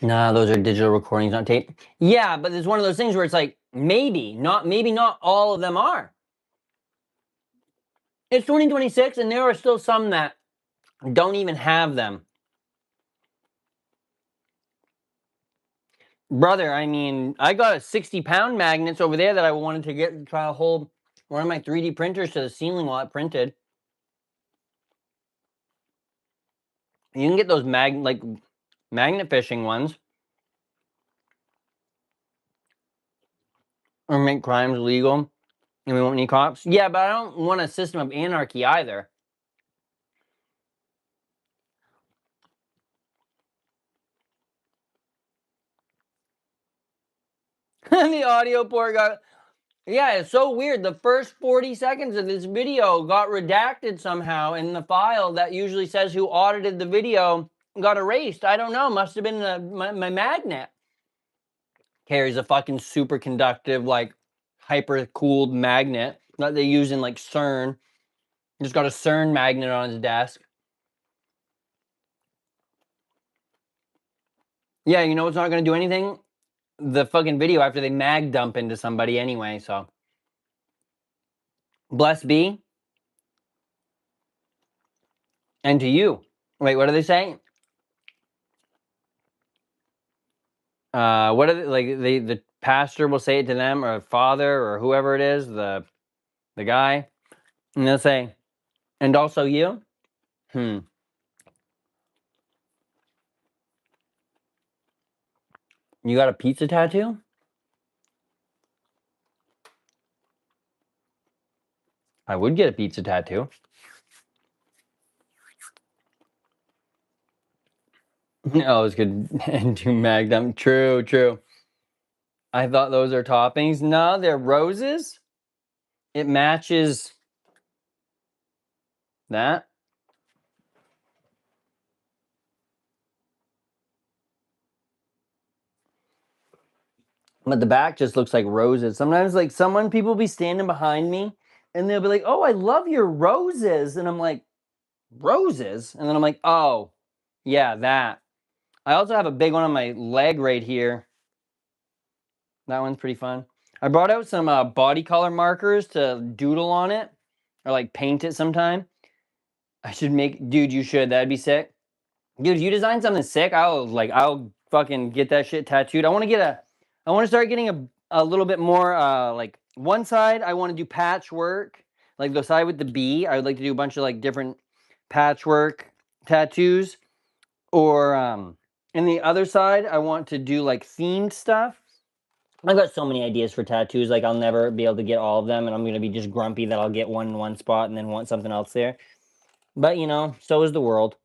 Nah, those are digital recordings, not tape. Yeah, but it's one of those things where it's like, maybe not all of them are. It's 2026 and there are still some that don't even have them. Brother, I mean, I got a 60-pound magnets over there that I wanted to try to hold one of my 3D printers to the ceiling while it printed. You can get those magnet fishing ones. Or make crimes legal. And we won't need cops. Yeah, but I don't want a system of anarchy either. The audio port got... Yeah, it's so weird. The first 40 seconds of this video got redacted somehow, and the file that usually says who audited the video got erased. I don't know. Must have been my magnet. Carries a fucking superconductive, like, hyper-cooled magnet that they use in, like, CERN. Just got a CERN magnet on his desk. Yeah, you know what's not going to do anything? The fucking video after they mag dump into somebody anyway, so. Bless be. And to you. Wait, what do they say? What are they, like, the pastor will say it to them, or father, or whoever it is, the guy, and they'll say, and also you? You got a pizza tattoo? I would get a pizza tattoo. No, it's good. And do mag dump. True, true. I thought those are toppings. No, they're roses. It matches that. But the back just looks like roses. Sometimes, like, people be standing behind me and they'll be like, oh, I love your roses. And I'm like, roses? And then I'm like, oh, yeah, that. I also have a big one on my leg right here. That one's pretty fun. I brought out some body color markers to doodle on it or like paint it sometime. I should make, dude, you should. That'd be sick. Dude, if you design something sick, I'll fucking get that shit tattooed. I want to start getting a little bit more, like, one side, I want to do patchwork. Like the side with the B, I would like to do a bunch of, like, different patchwork tattoos. Or, in the other side, I want to do, like, themed stuff. I've got so many ideas for tattoos, like, I'll never be able to get all of them, and I'm going to be just grumpy that I'll get one in one spot and then want something else there. But, you know, so is the world.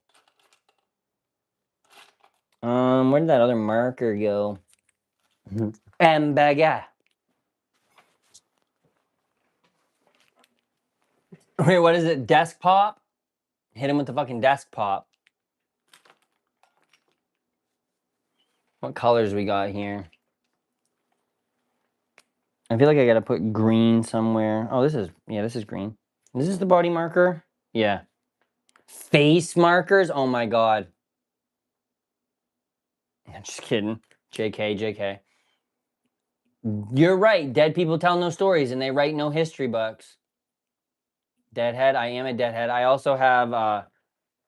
Where did that other marker go? Ambaga. Wait, what is it? Desk pop? Hit him with the fucking desk pop. What colors we got here? I feel like I gotta put green somewhere. Oh, this is green. This is the body marker? Yeah. Face markers? Oh my god. I'm just kidding. JK, JK. You're right. Dead people tell no stories and they write no history books. Deadhead. I am a deadhead. I also have,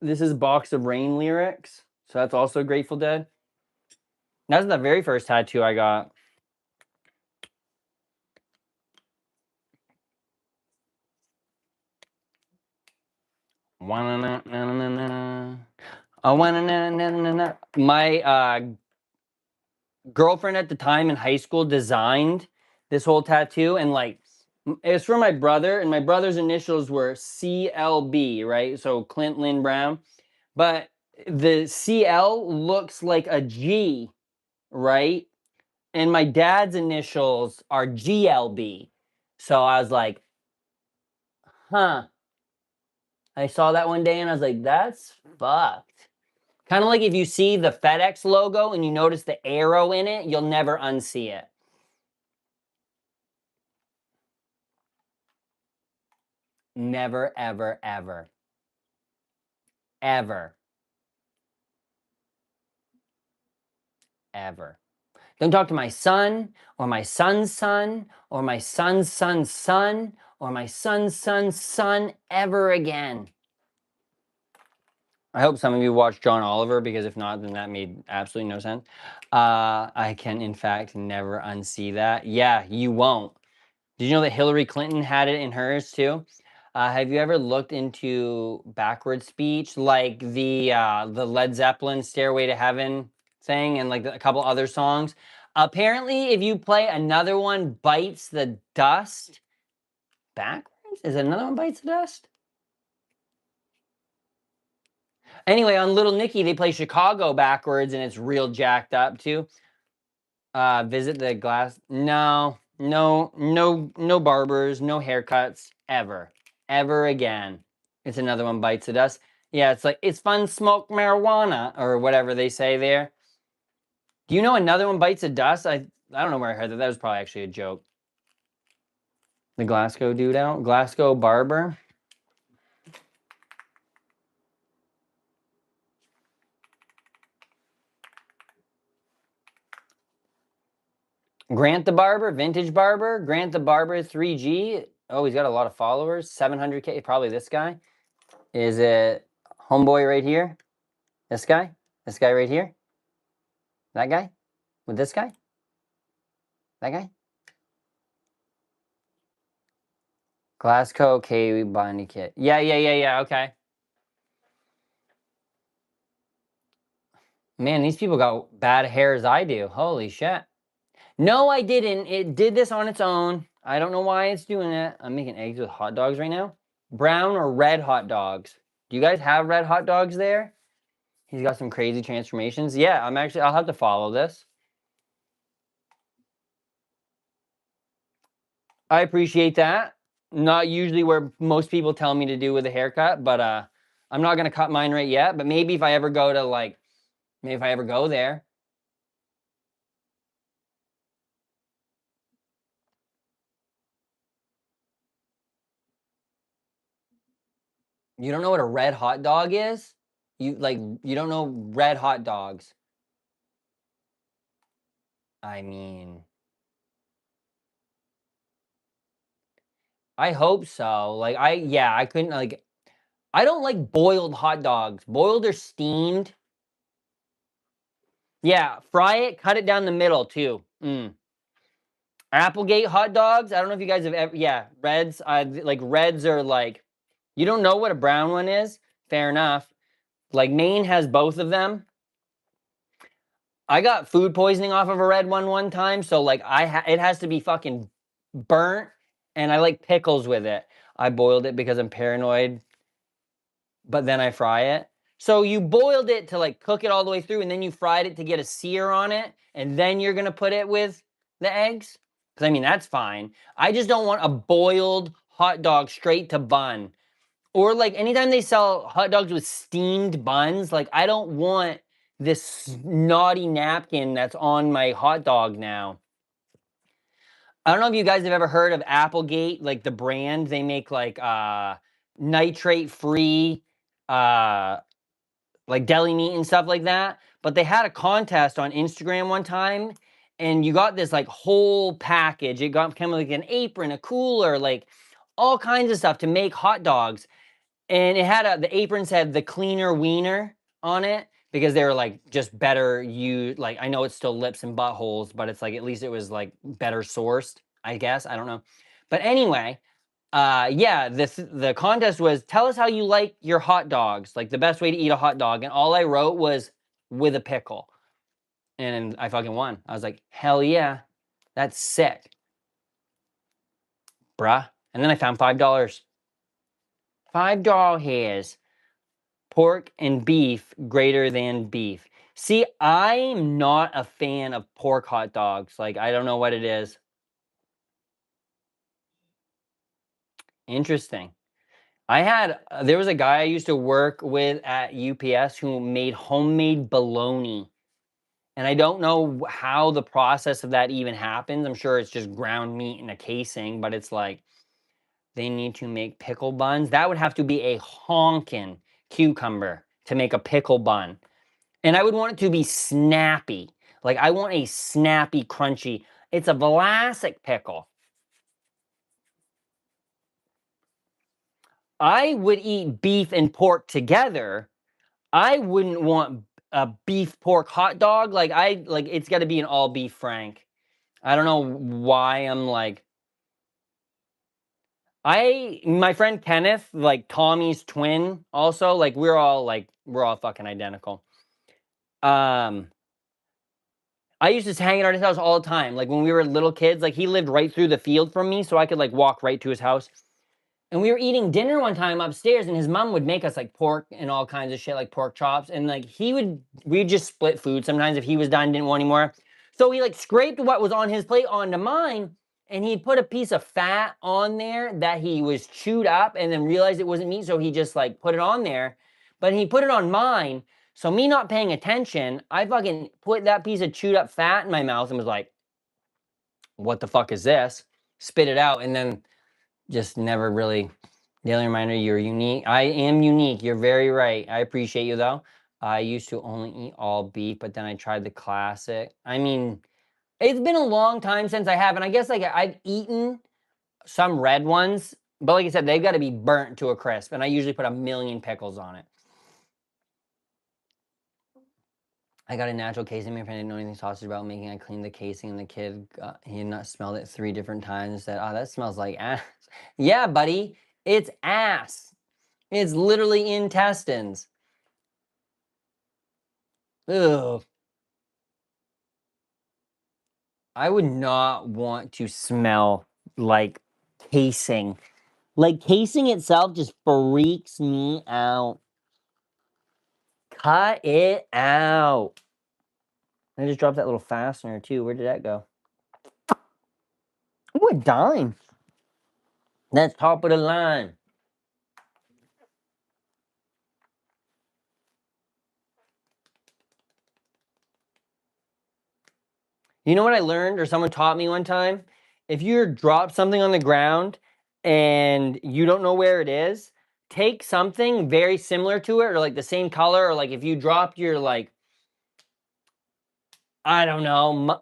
this is Box of Rain lyrics. So that's also Grateful Dead. That's the very first tattoo I got. My girlfriend at the time in high school designed this whole tattoo, and, like, it's for my brother, and my brother's initials were CLB, right? So Clint Lynn Brown. But the CL looks like a G, right? And my dad's initials are GLB. So I was like, huh. I saw that one day and I was like, that's fucked. Kind of like if you see the FedEx logo and you notice the arrow in it, you'll never unsee it. Never, ever, ever. Ever. ever. Don't talk to my son, or my son's son, or my son's son's son, or my son's son's son ever again. I hope some of you watched John Oliver, because if not, then that made absolutely no sense. I can, in fact, never unsee that. Yeah, you won't. Did you know that Hillary Clinton had it in hers too? Have you ever looked into backward speech, like the Led Zeppelin "Stairway to Heaven" thing, and like a couple other songs? Apparently, if you play "Another One Bites the Dust" backwards, is it "Another One Bites the Dust"? Anyway, on Little Nicky, they play Chicago backwards, and it's real jacked up too. Visit the glass. No barbers, no haircuts ever again. It's Another One Bites the Dust. Yeah, it's like, it's fun, smoke marijuana, or whatever they say there. Do you know Another One Bites the Dust? I don't know where I heard that. That was probably actually a joke. The Glasgow dude out, Glasgow barber. Grant the Barber, Vintage Barber, Grant the Barber 3G. Oh, he's got a lot of followers, 700K, probably this guy. Is it homeboy right here? This guy? This guy right here? That guy? With this guy? That guy? Glasgow K binding kit. Yeah, okay. Man, these people got bad hair as I do. Holy shit. No, I didn't. It did this on its own. I don't know why it's doing it. I'm making eggs with hot dogs right now. Brown or red hot dogs? Do you guys have red hot dogs there? He's got some crazy transformations. Yeah, I'll have to follow this. I appreciate that. Not usually where most people tell me to do with a haircut, but I'm not gonna cut mine right yet. But maybe if I ever go to maybe if I ever go there. You don't know what a red hot dog is? You don't know red hot dogs. I mean, I hope so. I couldn't I don't like boiled hot dogs. Boiled or steamed. Yeah, fry it, cut it down the middle too. Applegate hot dogs. I don't know if you guys have ever. Yeah, Reds. Reds are like. You don't know what a brown one is? Fair enough. Like Maine has both of them. I got food poisoning off of a red one time, so like it has to be fucking burnt, and I like pickles with it. I boiled it because I'm paranoid, but then I fry it. So you boiled it to like cook it all the way through, and then you fried it to get a sear on it, and then you're gonna put it with the eggs? Because I mean, that's fine. I just don't want a boiled hot dog straight to bun. Or like anytime they sell hot dogs with steamed buns, like I don't want this naughty napkin that's on my hot dog now. I don't know if you guys have ever heard of Applegate, like the brand. They make like nitrate free like deli meat and stuff like that. But they had a contest on Instagram one time, and you got this like whole package. It came with like an apron, a cooler, like all kinds of stuff to make hot dogs. And it had the aprons had the cleaner wiener on it because they were like just better. Like I know it's still lips and buttholes, but it's like at least it was like better sourced, I guess. I don't know. But anyway, yeah, the contest was tell us how you like your hot dogs, like the best way to eat a hot dog. And all I wrote was with a pickle. And I fucking won. I was like, hell yeah, that's sick. Bruh. And then I found $5. $5 hairs. Pork and beef greater than beef. See, I'm not a fan of pork hot dogs. Like, I don't know what it is. Interesting. There was a guy I used to work with at UPS who made homemade bologna. And I don't know how the process of that even happens. I'm sure it's just ground meat in a casing, but it's like they need to make pickle buns. That would have to be a honkin' cucumber to make a pickle bun. And I would want it to be snappy. Like, I want a snappy, crunchy. It's a Vlasic pickle. I would eat beef and pork together. I wouldn't want a beef pork hot dog. Like, it's got to be an all beef Frank. I don't know why I'm like. My friend Kenneth, like Tommy's twin, also, like we're all fucking identical. I used to hang out at his house all the time. Like when we were little kids, like he lived right through the field from me, so I could like walk right to his house. And we were eating dinner one time upstairs, and his mom would make us like pork and all kinds of shit, like pork chops. And like we'd just split food sometimes if he was done, didn't want any more. So he like scraped what was on his plate onto mine, and he put a piece of fat on there that he was chewed up and then realized it wasn't meat. So he just like put it on there, but he put it on mine. So me not paying attention, I fucking put that piece of chewed up fat in my mouth and was like, what the fuck is this? Spit it out, and then just never really. Daily reminder, you're unique. I am unique. You're very right. I appreciate you though. I used to only eat all beef, but then I tried the classic. I mean, it's been a long time since I have, and I guess like I've eaten some red ones, but like I said, they've got to be burnt to a crisp, and I usually put a million pickles on it. I got a natural casing. My friend didn't know anything sausage about making. I cleaned the casing, and the kid he had not smelled it 3 different times and said, "Oh, that smells like ass." Yeah, buddy, it's ass. It's literally intestines. Ugh. I would not want to smell like casing. Like casing itself just freaks me out. Cut it out. I just dropped that little fastener too. Where did that go? Oh, a dime. That's top of the line. You know what I learned or someone taught me one time? If you drop something on the ground and you don't know where it is, take something very similar to it or like the same color, or like if you dropped your like, I don't know,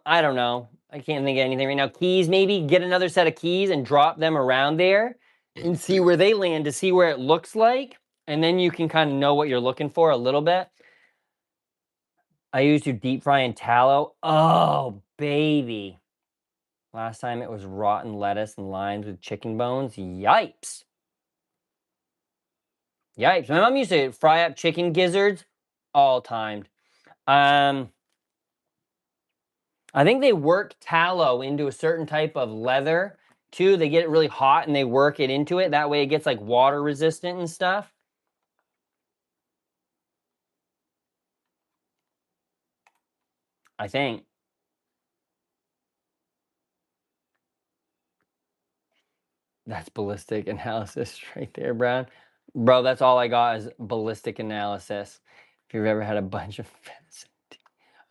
I can't think of anything right now. Keys, maybe get another set of keys and drop them around there and see where they land to see where it looks like. And then you can kind of know what you're looking for a little bit. I used to deep fry in tallow. Oh, baby. Last time it was rotten lettuce and limes with chicken bones. Yipes. Yipes. My mom used to fry up chicken gizzards all timed. I think they work tallow into a certain type of leather too. They get it really hot and they work it into it. That way it gets like water resistant and stuff. I think. That's ballistic analysis right there, Brown. Bro, that's all I got is ballistic analysis. If you've ever had a bunch of fats,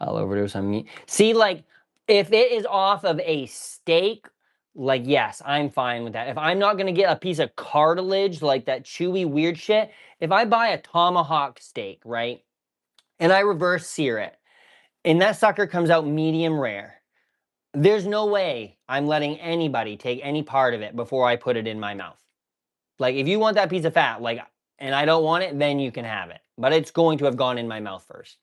I'll overdose on meat. See, like, if it is off of a steak, like, yes, I'm fine with that. If I'm not gonna get a piece of cartilage, like that chewy weird shit, if I buy a tomahawk steak, right, and I reverse sear it, and that sucker comes out medium rare, there's no way I'm letting anybody take any part of it before I put it in my mouth. Like, if you want that piece of fat, like, and I don't want it, then you can have it. But it's going to have gone in my mouth first.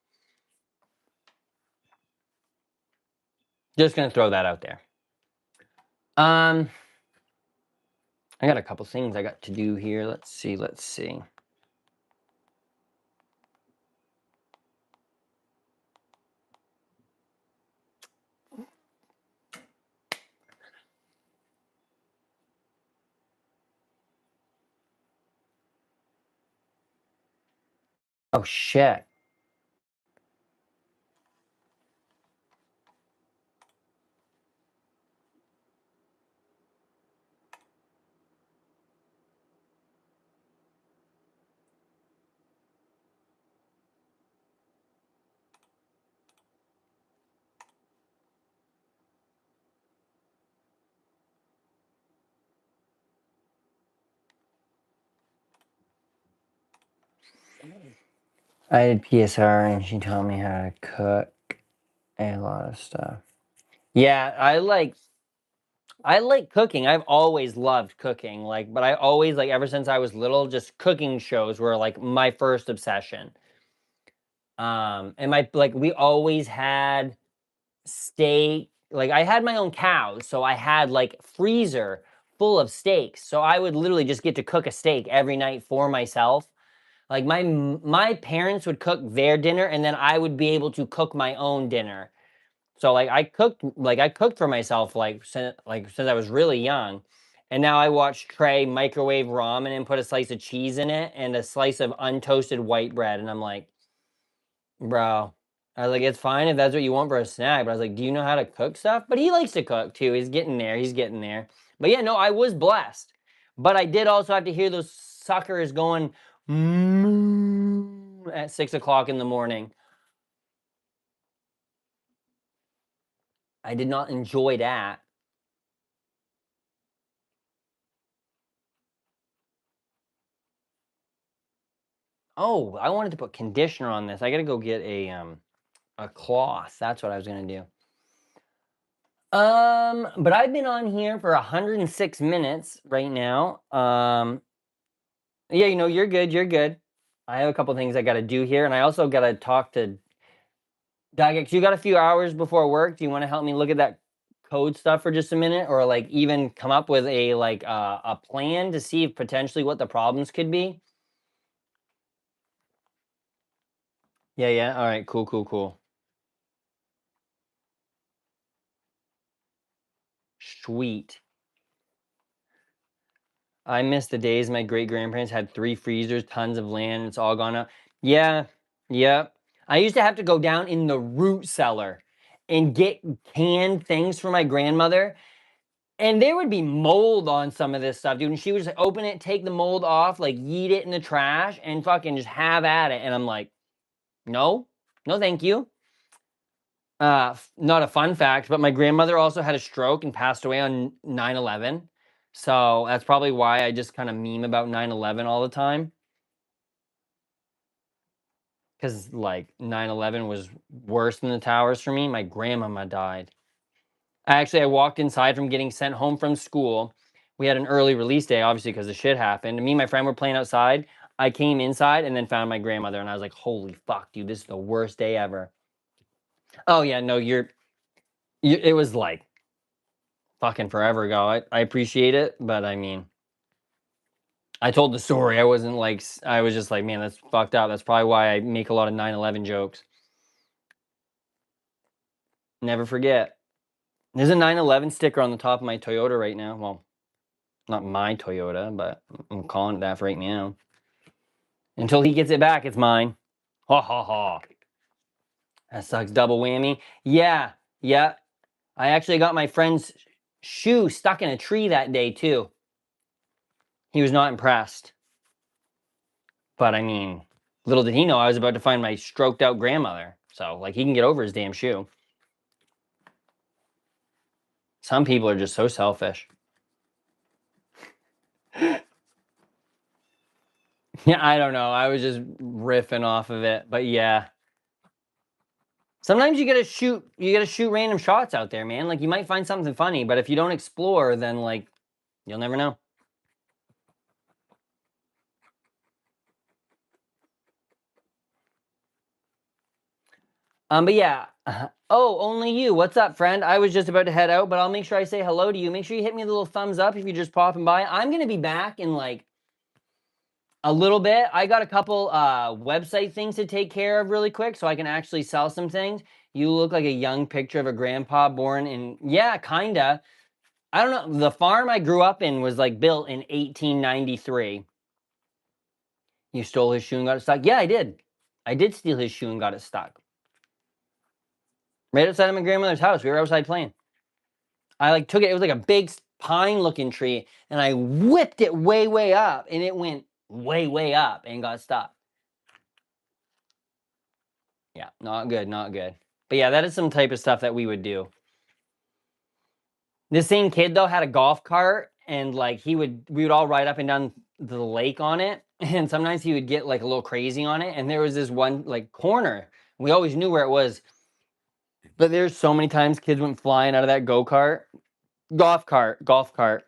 Just gonna throw that out there. I got a couple things I got to do here. Let's see. Oh, shit. I did PSR and she taught me how to cook. A lot of stuff. Yeah, I like cooking. I've always loved cooking. Like, but I always like ever since I was little, just cooking shows were like my first obsession. And my like we always had steak. Like I had my own cows, so I had like freezer full of steaks. So I would literally just get to cook a steak every night for myself. Like my parents would cook their dinner and then I would be able to cook my own dinner. So I cooked for myself since I was really young. And now I watch Trey microwave ramen and put a slice of cheese in it and a slice of untoasted white bread and I'm like, "Bro, I was like, it's fine if that's what you want for a snack." But I was like, "Do you know how to cook stuff?" But he likes to cook too. He's getting there. He's getting there. But yeah, no, I was blessed. But I did also have to hear those suckers going moo at 6 o'clock in the morning. I did not enjoy that. Oh, I wanted to put conditioner on this. I gotta go get a cloth. That's what I was gonna do. But I've been on here for 106 minutes right now. Yeah, you're good. You're good. I have a couple things I got to do here, and I also got to talk to Dogex. You got a few hours before work. Do you want to help me look at that code stuff for just a minute, or like even come up with a plan to see potentially what the problems could be? Yeah, yeah. All right. Cool, cool, cool. Sweet. I miss the days my great grandparents had 3 freezers, tons of land. It's all gone up. Yeah, yeah. I used to have to go down in the root cellar and get canned things for my grandmother. And there would be mold on some of this stuff, dude. And she would just open it, take the mold off, like yeet it in the trash, and fucking just have at it. And I'm like, no, no, thank you. Not a fun fact, but my grandmother also had a stroke and passed away on 9/11. So that's probably why I just kind of meme about 9/11 all the time. Because like 9/11 was worse than the towers for me. My grandmama died. I walked inside from getting sent home from school. We had an early release day, obviously, because the shit happened. Me and my friend were playing outside. I came inside and then found my grandmother, and I was like, "Holy fuck, dude! This is the worst day ever." Oh yeah, no, it was like fucking forever ago. I appreciate it, but I mean, I told the story. I wasn't like I was just like, man, that's fucked up. That's probably why I make a lot of 9/11 jokes. Never forget. There's a 9/11 sticker on the top of my Toyota right now. Well, not my Toyota, but I'm calling it that for right now. Until he gets it back, it's mine. Ha ha ha. That sucks. Double whammy. Yeah, yeah. I actually got my friend's shoe stuck in a tree that day too. He was not impressed. But I mean, little did he know I was about to find my stroked out grandmother. So like he can get over his damn shoe. Some people are just so selfish. Yeah, I don't know. I was just riffing off of it, but yeah. Sometimes you gotta shoot random shots out there, man. Like you might find something funny, but if you don't explore, then like you'll never know. But yeah. Oh, only you. What's up, friend? I was just about to head out, but I'll make sure I say hello to you. Make sure you hit me a little thumbs up if you're just popping by. I'm gonna be back in like a little bit. I got a couple website things to take care of really quick so I can actually sell some things. You look like a young picture of a grandpa born in, yeah, kinda. I don't know. The farm I grew up in was like built in 1893. You stole his shoe and got it stuck? Yeah, I did. I did steal his shoe and got it stuck. Right outside of my grandmother's house. We were outside playing. I like took it. It was like a big pine looking tree, and I whipped it way, way up, and it went way, way up and got stuck. Yeah, not good, not good. But yeah, that is some type of stuff that we would do. This same kid though had a golf cart, and like we would all ride up and down the lake on it, and sometimes he would get like a little crazy on it. And there was this one like corner. We always knew where it was. But there's so many times kids went flying out of that golf cart.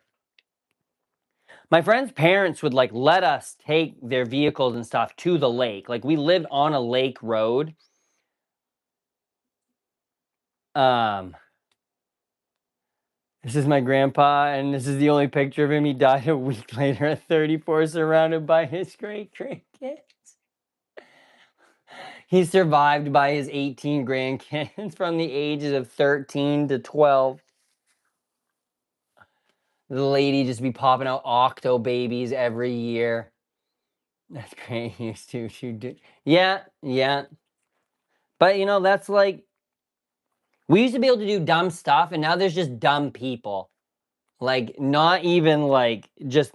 My friend's parents would like let us take their vehicles and stuff to the lake. Like we lived on a lake road. This is my grandpa, and this is the only picture of him. He died a week later at 34, surrounded by his great-grandkids. He survived by his 18 grandkids from the ages of 13 to 12. The lady just be popping out octo babies every year. That's great. Used to do. Yeah. But you know, that's like, we used to be able to do dumb stuff, and now there's just dumb people. Like, not even like just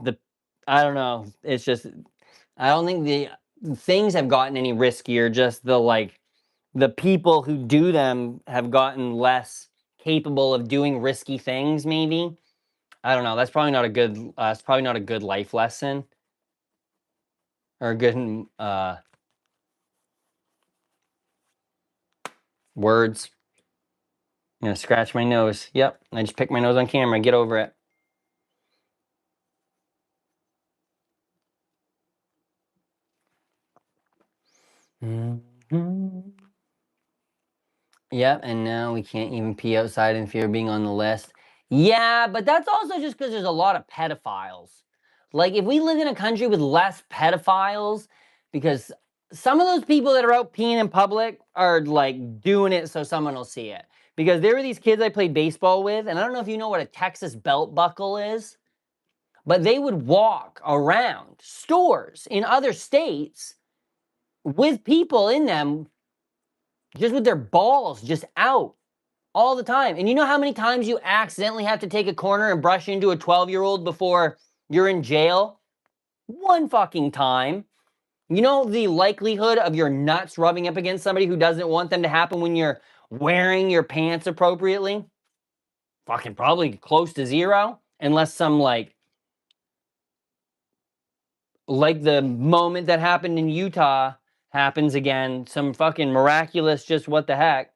I don't know. It's just, I don't think the things have gotten any riskier. Just the people who do them have gotten less capable of doing risky things, maybe. I don't know. That's probably not a good, it's probably not a good life lesson. Or a good, words. I'm gonna scratch my nose. Yep, I just picked my nose on camera. Get over it. Yep, and now we can't even pee outside in fear of being on the list. Yeah, but that's also just because there's a lot of pedophiles. Like, if we lived in a country with less pedophiles, because some of those people that are out peeing in public are like doing it so someone will see it. Because there were these kids I played baseball with, and I don't know if you know what a Texas belt buckle is, but they would walk around stores in other states with people in them, just with their balls just out all the time. And you know how many times you accidentally have to take a corner and brush into a 12-year-old before you're in jail? One fucking time. You know the likelihood of your nuts rubbing up against somebody who doesn't want them to happen when you're wearing your pants appropriately? Fucking probably close to zero. Unless some like the moment that happened in Utah happens again. Some fucking miraculous just what the heck.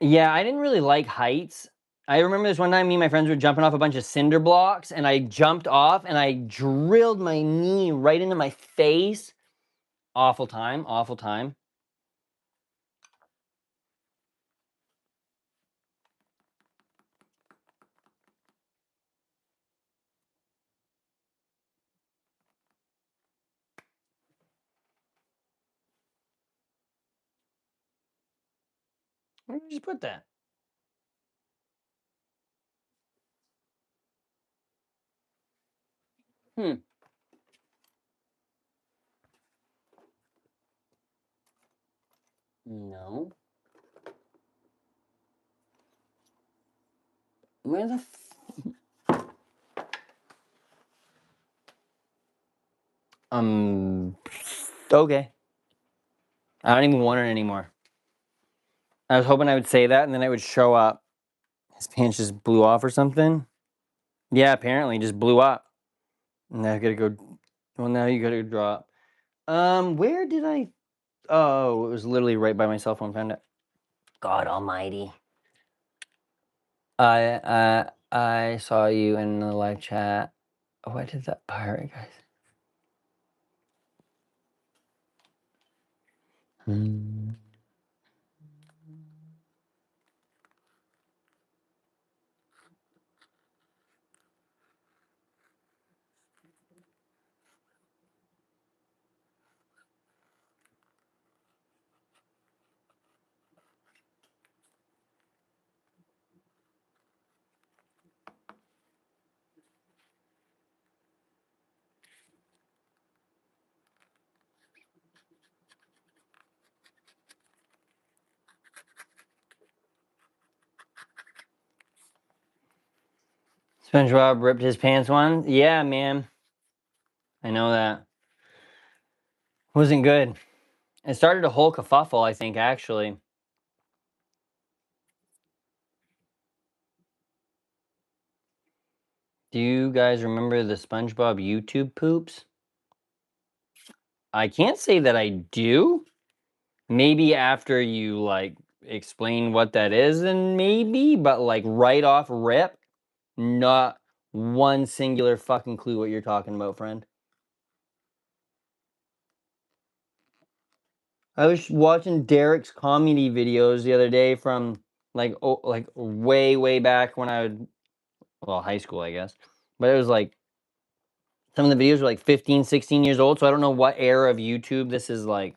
Yeah, I didn't really like heights. I remember this one time, me and my friends were jumping off a bunch of cinder blocks, and I jumped off and I drilled my knee right into my face. Awful time, awful time. Where did you put that? Hmm. No. Where the okay. I don't even want it anymore. I was hoping I would say that and then it would show up. His pants just blew off or something. Yeah, apparently just blew up. Now I gotta go. Well, now you gotta drop. Where did I? Oh, it was literally right by my cell phone. Found it. God Almighty. I saw you in the live chat. Oh, I did that pirate, guys. SpongeBob ripped his pants one. Yeah, man. I know that. Wasn't good. It started a whole kerfuffle, I think, actually. Do you guys remember the SpongeBob YouTube poops? I can't say that I do. Maybe after you like explain what that is, and maybe, but like right off rip, not one singular fucking clue what you're talking about, friend. I was watching Derek's comedy videos the other day from like like way back when I would, well, high school, I guess. But it was like some of the videos were like 15, 16 years old, so I don't know what era of YouTube this is like.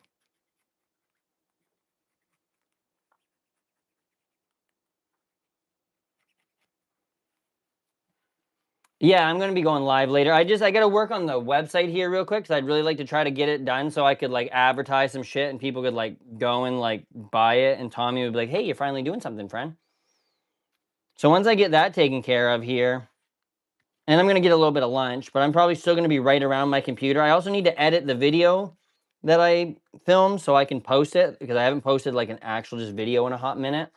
Yeah, I'm gonna be going live later. I gotta work on the website here real quick because I'd really like to try to get it done so I could like advertise some shit and people could like go and like buy it, and Tommy would be like, "Hey, you're finally doing something, friend." So once I get that taken care of here, and I'm gonna get a little bit of lunch, but I'm probably still gonna be right around my computer. I also need to edit the video that I filmed so I can post it because I haven't posted like an actual just video in a hot minute.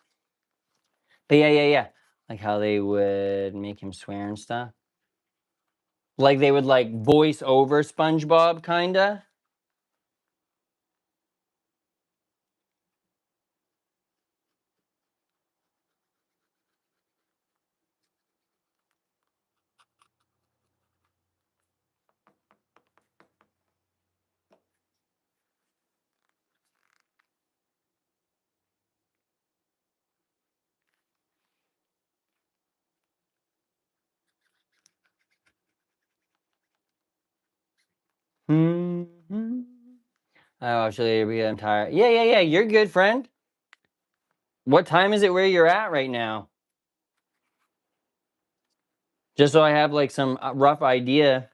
But yeah. Like how they would make him swear and stuff. Like they would like voice over SpongeBob, kinda. Mm-hmm. Oh, actually, I'm tired. Yeah. You're good, friend. What time is it where you're at right now? Just so I have like some rough idea.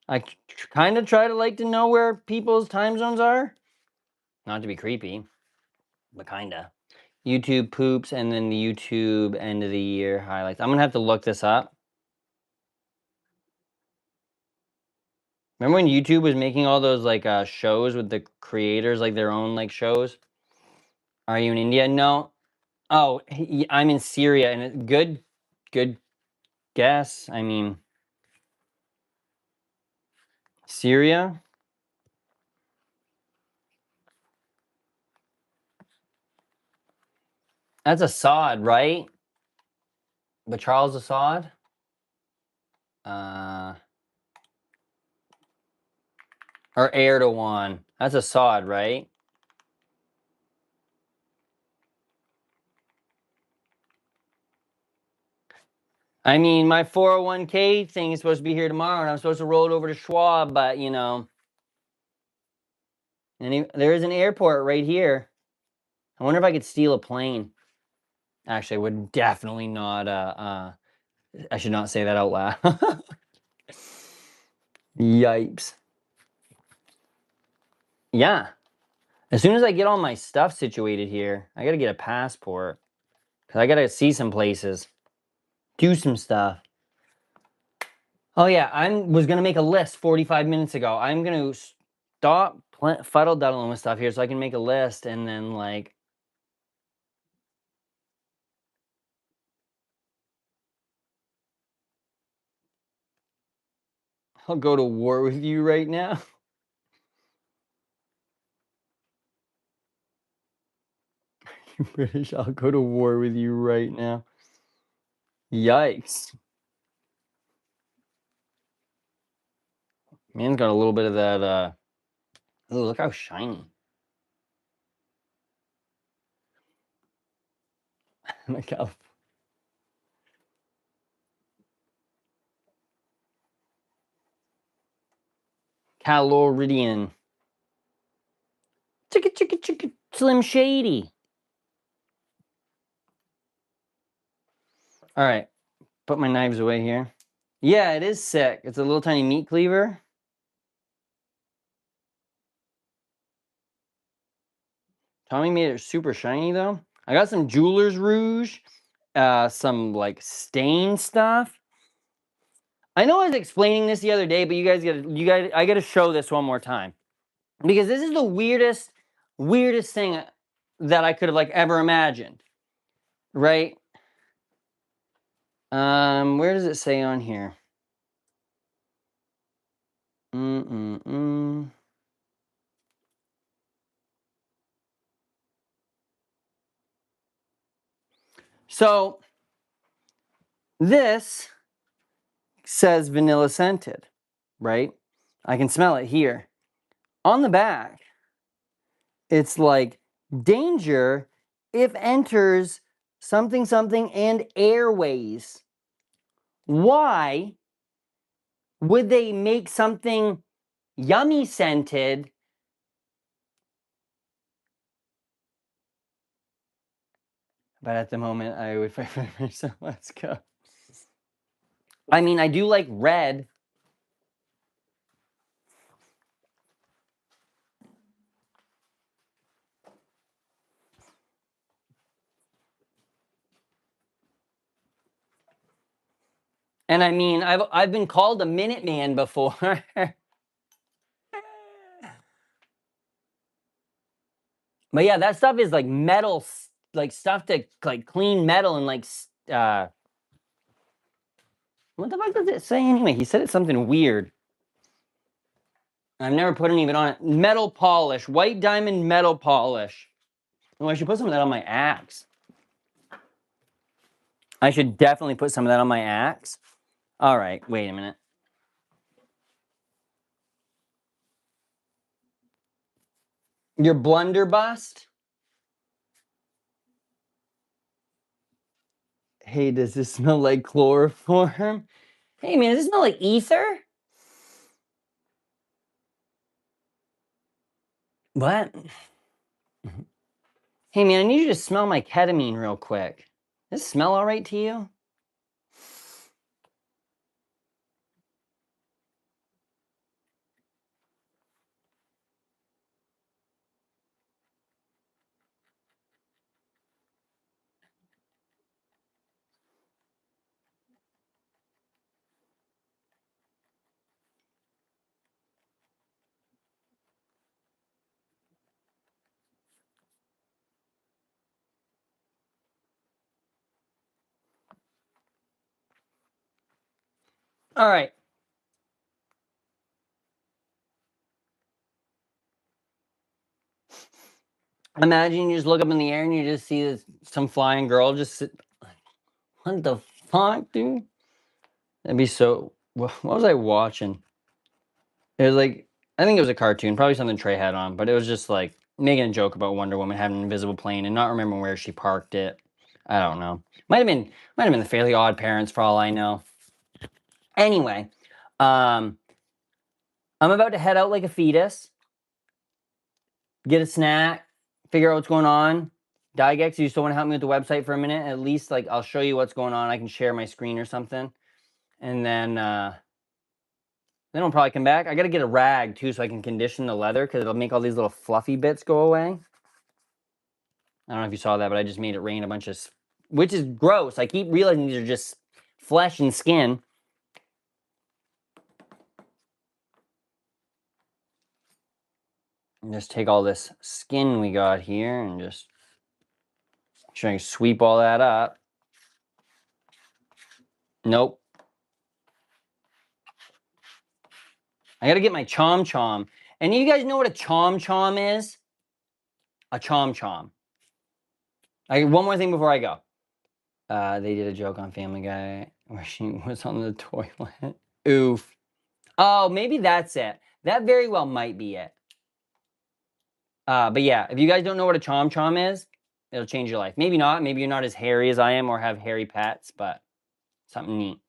I kind of try to like to know where people's time zones are. Not to be creepy, but kinda. YouTube poops and then the YouTube end of the year highlights. I'm gonna have to look this up. Remember when YouTube was making all those like shows with the creators, like their own like shows? Are you in India? No. Oh, I'm in Syria, and good guess. I mean, Syria. That's Assad, right? But Charles Assad. Uh, or Erdogan. That's Assad, right? I mean, my 401k thing is supposed to be here tomorrow, and I'm supposed to roll it over to Schwab, but you know, there is an airport right here. I wonder if I could steal a plane. Actually, I would definitely not. I should not say that out loud. Yipes. Yeah. As soon as I get all my stuff situated here, I gotta get a passport because I gotta see some places, do some stuff. Oh yeah, I was gonna make a list 45 minutes ago. I'm gonna stop fuddle duddling with stuff here so I can make a list and then like. I'll go to war with you right now. British, I'll go to war with you right now. Yikes. Man's got a little bit of that, oh, look how shiny. Look how Caloridian. Chicka, Slim Shady. All right, put my knives away here. Yeah, it is sick. It's a little tiny meat cleaver. Tommy made it super shiny though. I got some jeweler's rouge, some like stain stuff. I know I was explaining this the other day, but I gotta show this one more time because this is the weirdest thing that I could have like ever imagined, right? Where does it say on here? So this says vanilla scented, right? I can smell it here. On the back, it's like danger if enters something something and airways. Why would they make something yummy scented but at the moment I would fight for myself? Let's go. I mean, I do like red. And I mean, I've been called a Minuteman before. But yeah, that stuff is like metal, like stuff to like clean metal and like what the fuck does it say anyway? He said it's something weird. I've never put any of it on it. Metal polish, white diamond metal polish. Oh, I should put some of that on my axe. I should definitely put some of that on my axe. All right, wait a minute. Your blunderbuss? Hey, does this smell like chloroform? Hey, man, does this smell like ether? What? Hey, man, I need you to smell my ketamine real quick. Does it smell all right to you? All right. Imagine you just look up in the air and you just see this, some flying girl just sit. What the fuck, dude? That'd be so. What was I watching? It was like, I think it was a cartoon, probably something Trey had on, but it was just like making a joke about Wonder Woman having an invisible plane and not remembering where she parked it. I don't know. Might have been the Fairly Odd Parents for all I know. Anyway, I'm about to head out like a fetus, get a snack, figure out what's going on. Digex, you still want to help me with the website for a minute? At least, like, I'll show you what's going on. I can share my screen or something. And then I'll probably come back. I got to get a rag, too, so I can condition the leather, because it'll make all these little fluffy bits go away. I don't know if you saw that, but I just made it rain a bunch of... Which is gross. I keep realizing these are just flesh and skin. And just take all this skin we got here and just... try and sweep all that up. Nope. I gotta get my chom chom. And you guys know what a chom chom is? A chom chom. One more thing before I go. They did a joke on Family Guy where she was on the toilet. Oof. Oh, maybe that's it. That very well might be it. But yeah, if you guys don't know what a chom chom is, it'll change your life. Maybe not. Maybe you're not as hairy as I am or have hairy pets, but something neat.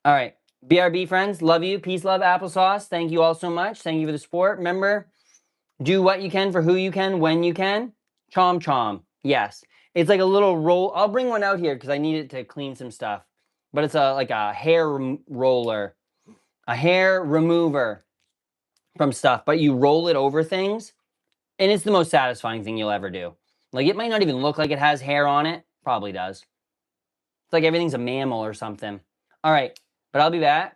All right. BRB friends, love you. Peace, love, applesauce. Thank you all so much. Thank you for the support. Remember, do what you can for who you can, when you can. Chom chom. Yes. It's like a little roll. I'll bring one out here because I need it to clean some stuff. But it's like a hair roller, a hair remover from stuff. But you roll it over things, and it's the most satisfying thing you'll ever do. Like, it might not even look like it has hair on it. Probably does. It's like everything's a mammal or something. All right. But I'll be back.